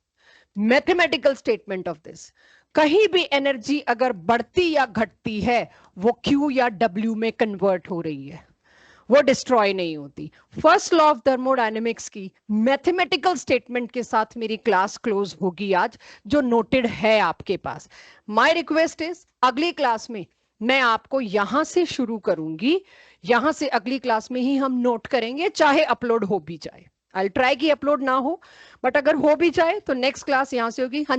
मैथमेटिकल स्टेटमेंट ऑफ दिस। कहीं भी एनर्जी अगर बढ़ती या घटती है, वो Q या W में कन्वर्ट हो रही है, वो डिस्ट्रॉय नहीं होती। फर्स्ट लॉ ऑफ थर्मोडायनेमिक्स की मैथमेटिकल स्टेटमेंट के साथ मेरी क्लास क्लोज होगी आज, जो नोटेड है आपके पास। माय रिक्वेस्ट इज, अगली क्लास में मैं आपको यहां से शुरू करूंगी, यहां से अगली क्लास में ही हम नोट करेंगे, चाहे अपलोड हो भी जाए। आई ट्राई कि अपलोड ना हो, बट अगर हो भी जाए तो नेक्स्ट क्लास यहां से होगी। हाँ